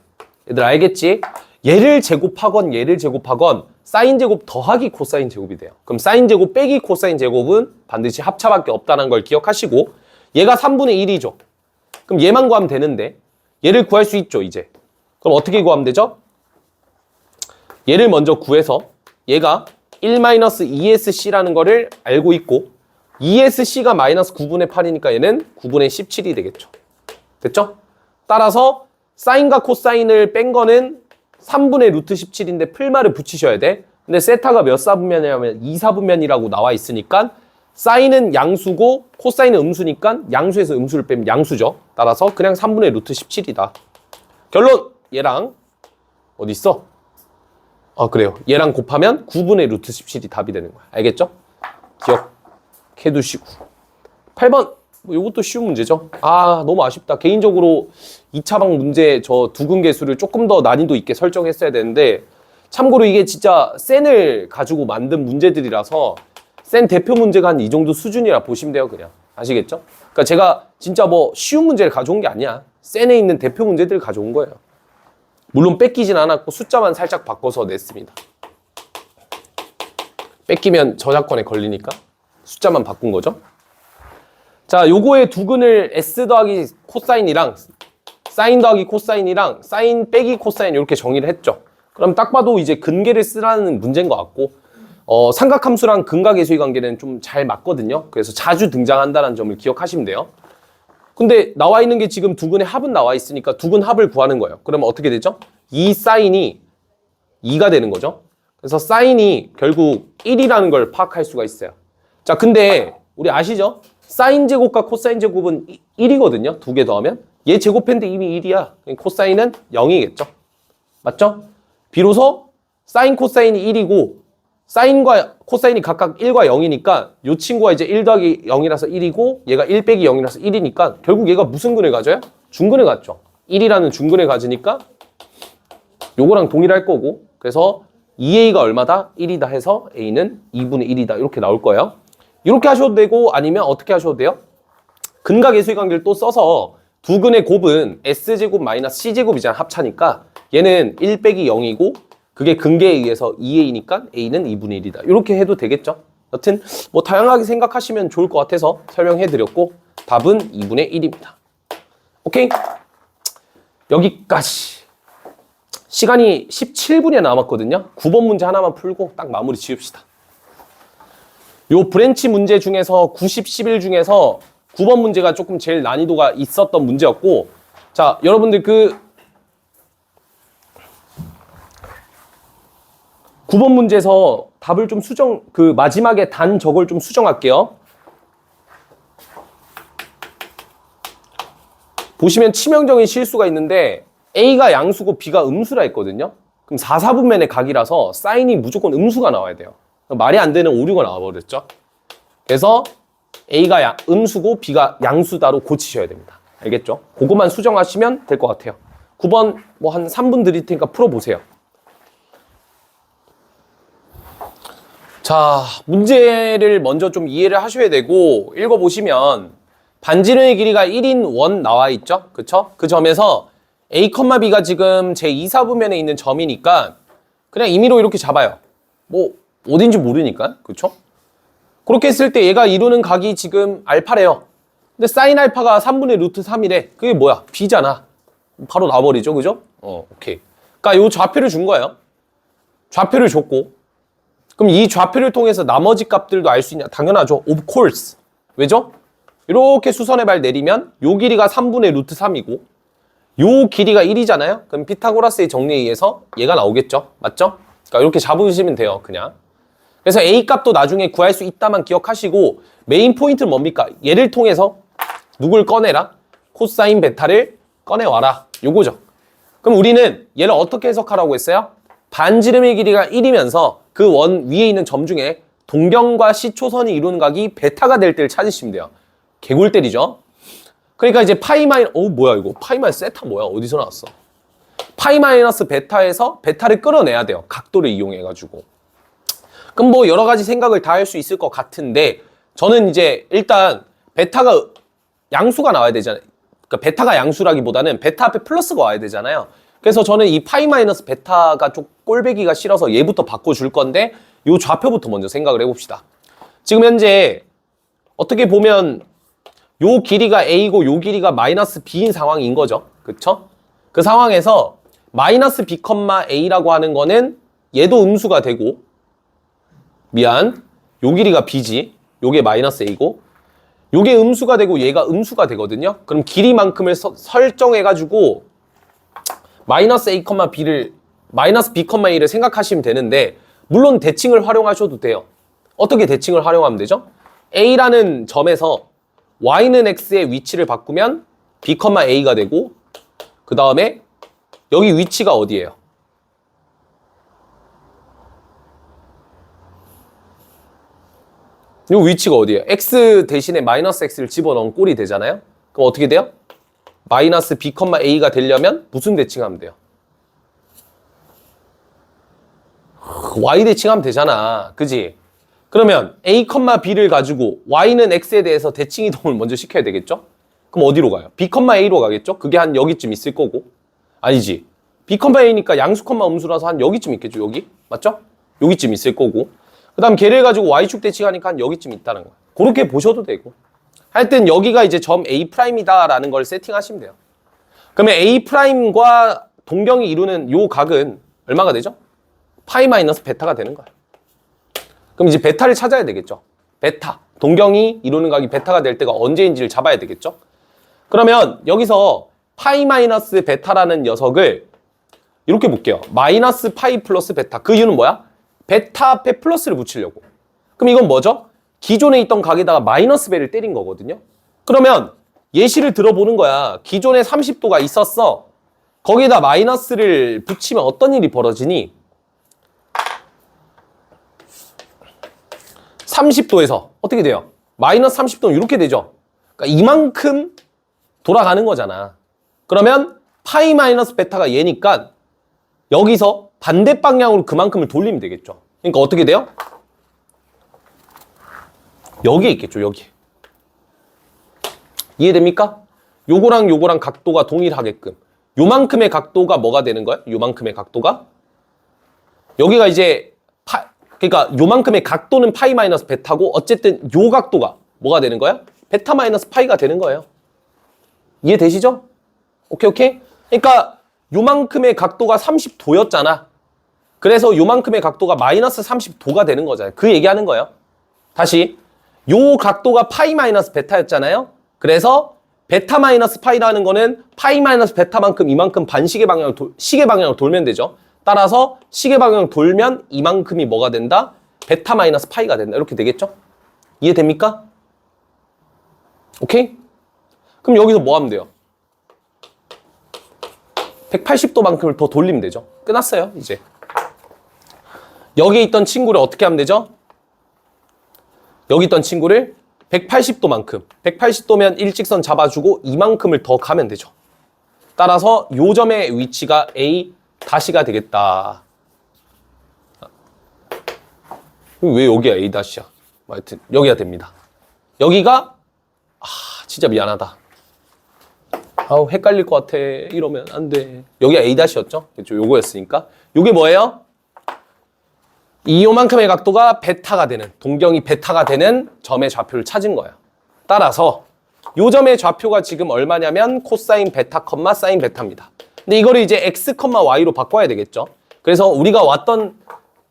얘들 알겠지? 얘를 제곱하건 얘를 제곱하건 사인 제곱 더하기 코사인 제곱이 돼요. 그럼 사인 제곱 빼기 코사인 제곱은 반드시 합차밖에 없다는 걸 기억하시고 얘가 3분의 1이죠. 그럼 얘만 구하면 되는데 얘를 구할 수 있죠, 이제. 그럼 어떻게 구하면 되죠? 얘를 먼저 구해서 얘가 1-2SC라는 거를 알고 있고 2SC가 마이너스 9분의 8이니까 얘는 9분의 17이 되겠죠. 됐죠? 따라서 사인과 코사인을 뺀 거는 3분의 루트 17인데 풀말을 붙이셔야 돼. 근데 세타가 몇 사분면이냐면 2사분면이라고 나와 있으니까 사인은 양수고 코사인은 음수니까 양수에서 음수를 빼면 양수죠. 따라서 그냥 3분의 루트 17이다. 결론! 얘랑 어디 있어? 그래요. 얘랑 곱하면 9분의 루트 17이 답이 되는 거야. 알겠죠? 기억해두시고 8번 뭐 이것도 쉬운 문제죠. 너무 아쉽다. 개인적으로 2차 방 문제 저 두근계수를 조금 더 난이도 있게 설정했어야 되는데 참고로 이게 진짜 센을 가지고 만든 문제들이라서 센 대표 문제가 한 이 정도 수준이라 보시면 돼요, 그냥. 아시겠죠? 그러니까 제가 진짜 뭐 쉬운 문제를 가져온 게 아니야. 센에 있는 대표 문제들을 가져온 거예요. 물론 뺏기진 않았고 숫자만 살짝 바꿔서 냈습니다. 뺏기면 저작권에 걸리니까 숫자만 바꾼 거죠. 자, 요거의 두근을 S 더하기 코사인이랑 사인 더하기 코사인이랑 사인 빼기 코사인 이렇게 정의를 했죠. 그럼 딱 봐도 이제 근계를 쓰라는 문제인 것 같고 삼각함수랑 근각의수의 관계는 좀 잘 맞거든요. 그래서 자주 등장한다는 점을 기억하시면 돼요. 근데 나와 있는 게 지금 두근의 합은 나와 있으니까 두근 합을 구하는 거예요. 그러면 어떻게 되죠? 이 사인이 2가 되는 거죠. 그래서 사인이 결국 1이라는 걸 파악할 수가 있어요. 자, 근데 우리 아시죠? 사인 제곱과 코사인 제곱은 1이거든요. 두 개 더하면. 얘 제곱했는데 이미 1이야. 코사인은 0이겠죠. 맞죠? 비로소 사인 코사인이 1이고 사인과 코사인이 각각 1과 0이니까 이 친구가 이제 1 더하기 0이라서 1이고 얘가 1 빼기 0이라서 1이니까 결국 얘가 무슨 근을 가져요? 중근을 갖죠. 1이라는 중근을 가지니까 요거랑 동일할 거고 그래서 2a가 얼마다? 1이다 해서 a는 2분의 1이다 이렇게 나올 거예요. 이렇게 하셔도 되고 아니면 어떻게 하셔도 돼요? 근각예수의 관계를 또 써서 두 근의 곱은 s제곱 마이너스 c제곱이잖아. 합차니까 얘는 1 빼기 0이고 그게 근계에 의해서 2a니까 a는 2분의 1이다. 이렇게 해도 되겠죠. 여튼 뭐 다양하게 생각하시면 좋을 것 같아서 설명해드렸고 답은 2분의 1입니다. 오케이? 여기까지. 시간이 17분이 남았거든요. 9번 문제 하나만 풀고 딱 마무리 지읍시다. 요 브랜치 문제 중에서 90, 11 중에서 9번 문제가 조금 제일 난이도가 있었던 문제였고 자, 여러분들 9번 문제에서 답을 좀 마지막에 단 저걸 좀 수정할게요. 보시면 치명적인 실수가 있는데 A가 양수고 B가 음수라 했거든요. 그럼 4, 4분면의 각이라서 사인이 무조건 음수가 나와야 돼요. 말이 안 되는 오류가 나와버렸죠. 그래서 A가 음수고 B가 양수다로 고치셔야 됩니다. 알겠죠? 그것만 수정하시면 될 것 같아요. 9번 뭐 한 3분 드릴 테니까 풀어보세요. 자, 문제를 먼저 좀 이해를 하셔야 되고 읽어보시면 반지름의 길이가 1인 원 나와 있죠? 그쵸? 그 점에서 A, B가 지금 제 2, 4분면에 있는 점이니까 그냥 임의로 이렇게 잡아요. 뭐 어딘지 모르니까. 그쵸? 그렇게 했을 때 얘가 이루는 각이 지금 알파래요. 근데 사인 알파가 3분의 루트 3이래. 그게 뭐야? B잖아. 바로 나와버리죠. 그죠? 오케이. 그러니까 요 좌표를 준 거예요. 좌표를 줬고 그럼 이 좌표를 통해서 나머지 값들도 알 수 있냐? 당연하죠. Of course. 왜죠? 이렇게 수선의 발 내리면 요 길이가 3분의 루트 3이고 요 길이가 1이잖아요. 그럼 피타고라스의 정리에 의해서 얘가 나오겠죠. 맞죠? 그러니까 이렇게 잡으시면 돼요. 그냥. 그래서 A 값도 나중에 구할 수 있다만 기억하시고 메인 포인트는 뭡니까? 얘를 통해서 누굴 꺼내라? 코사인 베타를 꺼내와라. 요거죠. 그럼 우리는 얘를 어떻게 해석하라고 했어요? 반지름의 길이가 1이면서 그 원 위에 있는 점 중에 동경과 C초선이 이루는 각이 베타가 될 때를 찾으시면 돼요. 개골 때리죠. 그러니까 이제 파이 마이너스 뭐야 이거 파이 마이너스 세타 뭐야 어디서 나왔어? 파이 마이너스 베타에서 베타를 끌어내야 돼요. 각도를 이용해가지고. 그럼 뭐 여러 가지 생각을 다 할 수 있을 것 같은데 저는 이제 일단 베타가 양수가 나와야 되잖아요. 그러니까 베타가 양수라기보다는 베타 앞에 플러스가 와야 되잖아요. 그래서 저는 이 파이 마이너스 베타가 좀 꼴배기가 싫어서 얘부터 바꿔줄 건데 요 좌표부터 먼저 생각을 해봅시다. 지금 현재 어떻게 보면 요 길이가 A고 요 길이가 마이너스 B인 상황인 거죠. 그쵸? 그 상황에서 마이너스 B, A라고 하는 거는 얘도 음수가 되고 요 길이가 B지. 요게 마이너스 A고 요게 음수가 되고 얘가 음수가 되거든요. 그럼 길이만큼을 설정해가지고 마이너스 A, B를 마이너스 B, A를 생각하시면 되는데 물론 대칭을 활용하셔도 돼요. 어떻게 대칭을 활용하면 되죠? A라는 점에서 Y는 X의 위치를 바꾸면 B, A가 되고 그 다음에 여기 위치가 어디예요? 이 위치가 어디예요? X 대신에 마이너스 X를 집어넣은 꼴이 되잖아요? 그럼 어떻게 돼요? 마이너스 B, A가 되려면 무슨 대칭하면 돼요? Y 대칭하면 되잖아. 그지? 그러면 A, B를 가지고 Y는 X에 대해서 대칭 이동을 먼저 시켜야 되겠죠? 그럼 어디로 가요? B, A로 가겠죠? 그게 한 여기쯤 있을 거고. 아니지. B, A니까 양수, 음수라서 한 여기쯤 있겠죠? 여기? 맞죠? 여기쯤 있을 거고. 그 다음 걔를 가지고 Y축 대칭하니까 한 여기쯤 있다는 거야. 그렇게 보셔도 되고. 하여튼 여기가 이제 점 A'이다라는 걸 세팅하시면 돼요. 그러면 A'과 동경이 이루는 요 각은 얼마가 되죠? 파이 마이너스 베타가 되는 거야. 그럼 이제 베타를 찾아야 되겠죠. 베타. 동경이 이루는 각이 베타가 될 때가 언제인지를 잡아야 되겠죠. 그러면 여기서 파이 마이너스 베타라는 녀석을 이렇게 볼게요. 마이너스 파이 플러스 베타. 그 이유는 뭐야? 베타 앞에 플러스를 붙이려고. 그럼 이건 뭐죠? 기존에 있던 각에다가 마이너스 배를 때린 거거든요. 그러면 예시를 들어보는 거야. 기존에 30도가 있었어. 거기에다 마이너스를 붙이면 어떤 일이 벌어지니? 30도에서 어떻게 돼요? 마이너스 30도는 이렇게 되죠. 그러니까 이만큼 돌아가는 거잖아. 그러면 파이 마이너스 베타가 얘니까 여기서 반대 방향으로 그만큼을 돌리면 되겠죠. 그러니까 어떻게 돼요? 여기에 있겠죠, 여기. 이해됩니까? 요거랑 요거랑 각도가 동일하게끔. 요만큼의 각도가 뭐가 되는 거야? 요만큼의 각도가? 여기가 이제 그러니까 요만큼의 각도는 파이 마이너스 베타고 어쨌든 요 각도가 뭐가 되는 거야? 베타 마이너스 파이가 되는 거예요. 이해되시죠? 오케이? 그러니까 요만큼의 각도가 30도였잖아. 그래서 요만큼의 각도가 마이너스 30도가 되는 거잖아요. 그 얘기하는 거예요. 다시 요 각도가 파이 마이너스 베타였잖아요. 그래서 베타 마이너스 파이라는 거는 파이 마이너스 베타만큼 이만큼 반시계 방향으로 돌면 되죠. 따라서 시계 방향 돌면 이만큼이 뭐가 된다? 베타 마이너스 파이가 된다. 이렇게 되겠죠? 이해됩니까? 오케이? 그럼 여기서 뭐 하면 돼요? 180도만큼을 더 돌리면 되죠. 끝났어요, 이제. 여기에 있던 친구를 어떻게 하면 되죠? 여기 있던 친구를 180도만큼, 180도면 일직선 잡아주고 이만큼을 더 가면 되죠. 따라서 요 점의 위치가 A 다시가 되겠다. 왜 여기가 A 다시야? 하여튼 여기가 됩니다. 여기가 진짜 미안하다. 아우 헷갈릴 것 같아. 이러면 안 돼. 여기가 A 다시였죠? 그렇죠? 요거였으니까. 요게 뭐예요? 요만큼의 각도가 베타가 되는, 동경이 베타가 되는 점의 좌표를 찾은 거예요. 따라서 요 점의 좌표가 지금 얼마냐면 코사인 베타, 사인 베타입니다. 근데 이거를 이제 x, y로 바꿔야 되겠죠. 그래서 우리가 왔던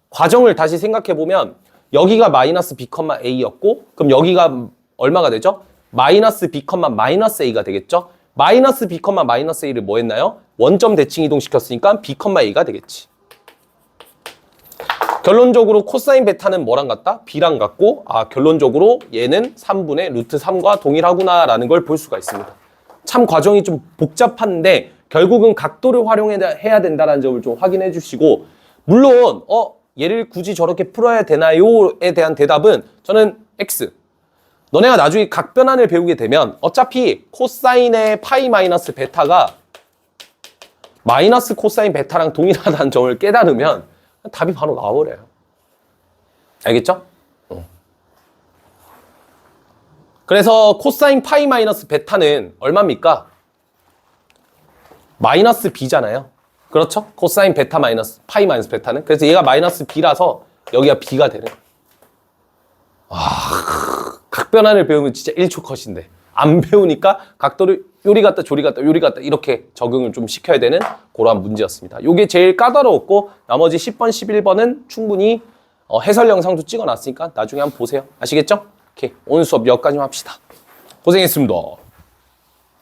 과정을 다시 생각해 보면 여기가 마이너스 b, a였고 그럼 여기가 얼마가 되죠? 마이너스 b, 마이너스 a가 되겠죠. 마이너스 b, 마이너스 a를 뭐 했나요? 원점 대칭 이동시켰으니까 b, a가 되겠지. 결론적으로 코사인 베타는 뭐랑 같다? b랑 같고 결론적으로 얘는 3분의 루트 3과 동일하구나 라는 걸 볼 수가 있습니다. 참 과정이 좀 복잡한데 결국은 각도를 활용해야 된다는 점을 좀 확인해 주시고 물론 얘를 굳이 저렇게 풀어야 되나요?에 대한 대답은 저는 X. 너네가 나중에 각변환을 배우게 되면 어차피 코사인의 파이 마이너스 베타가 마이너스 코사인 베타랑 동일하다는 점을 깨달으면 답이 바로 나와버려요. 알겠죠? 그래서 코사인 파이 마이너스 베타는 얼마입니까? 마이너스 b잖아요. 그렇죠? 코사인 베타 마이너스 파이 마이너스 베타는. 그래서 얘가 마이너스 b라서 여기가 b가 되는 거예요. 각변환을 배우면 진짜 1초 컷인데 안 배우니까 각도를 요리 갔다 조리 갔다 요리 갔다 이렇게 적응을 좀 시켜야 되는 그러한 문제였습니다. 요게 제일 까다로웠고 나머지 10번, 11번은 충분히 해설 영상도 찍어놨으니까 나중에 한번 보세요. 아시겠죠? 오케이. 오늘 수업 여기까지만 합시다. 고생했습니다.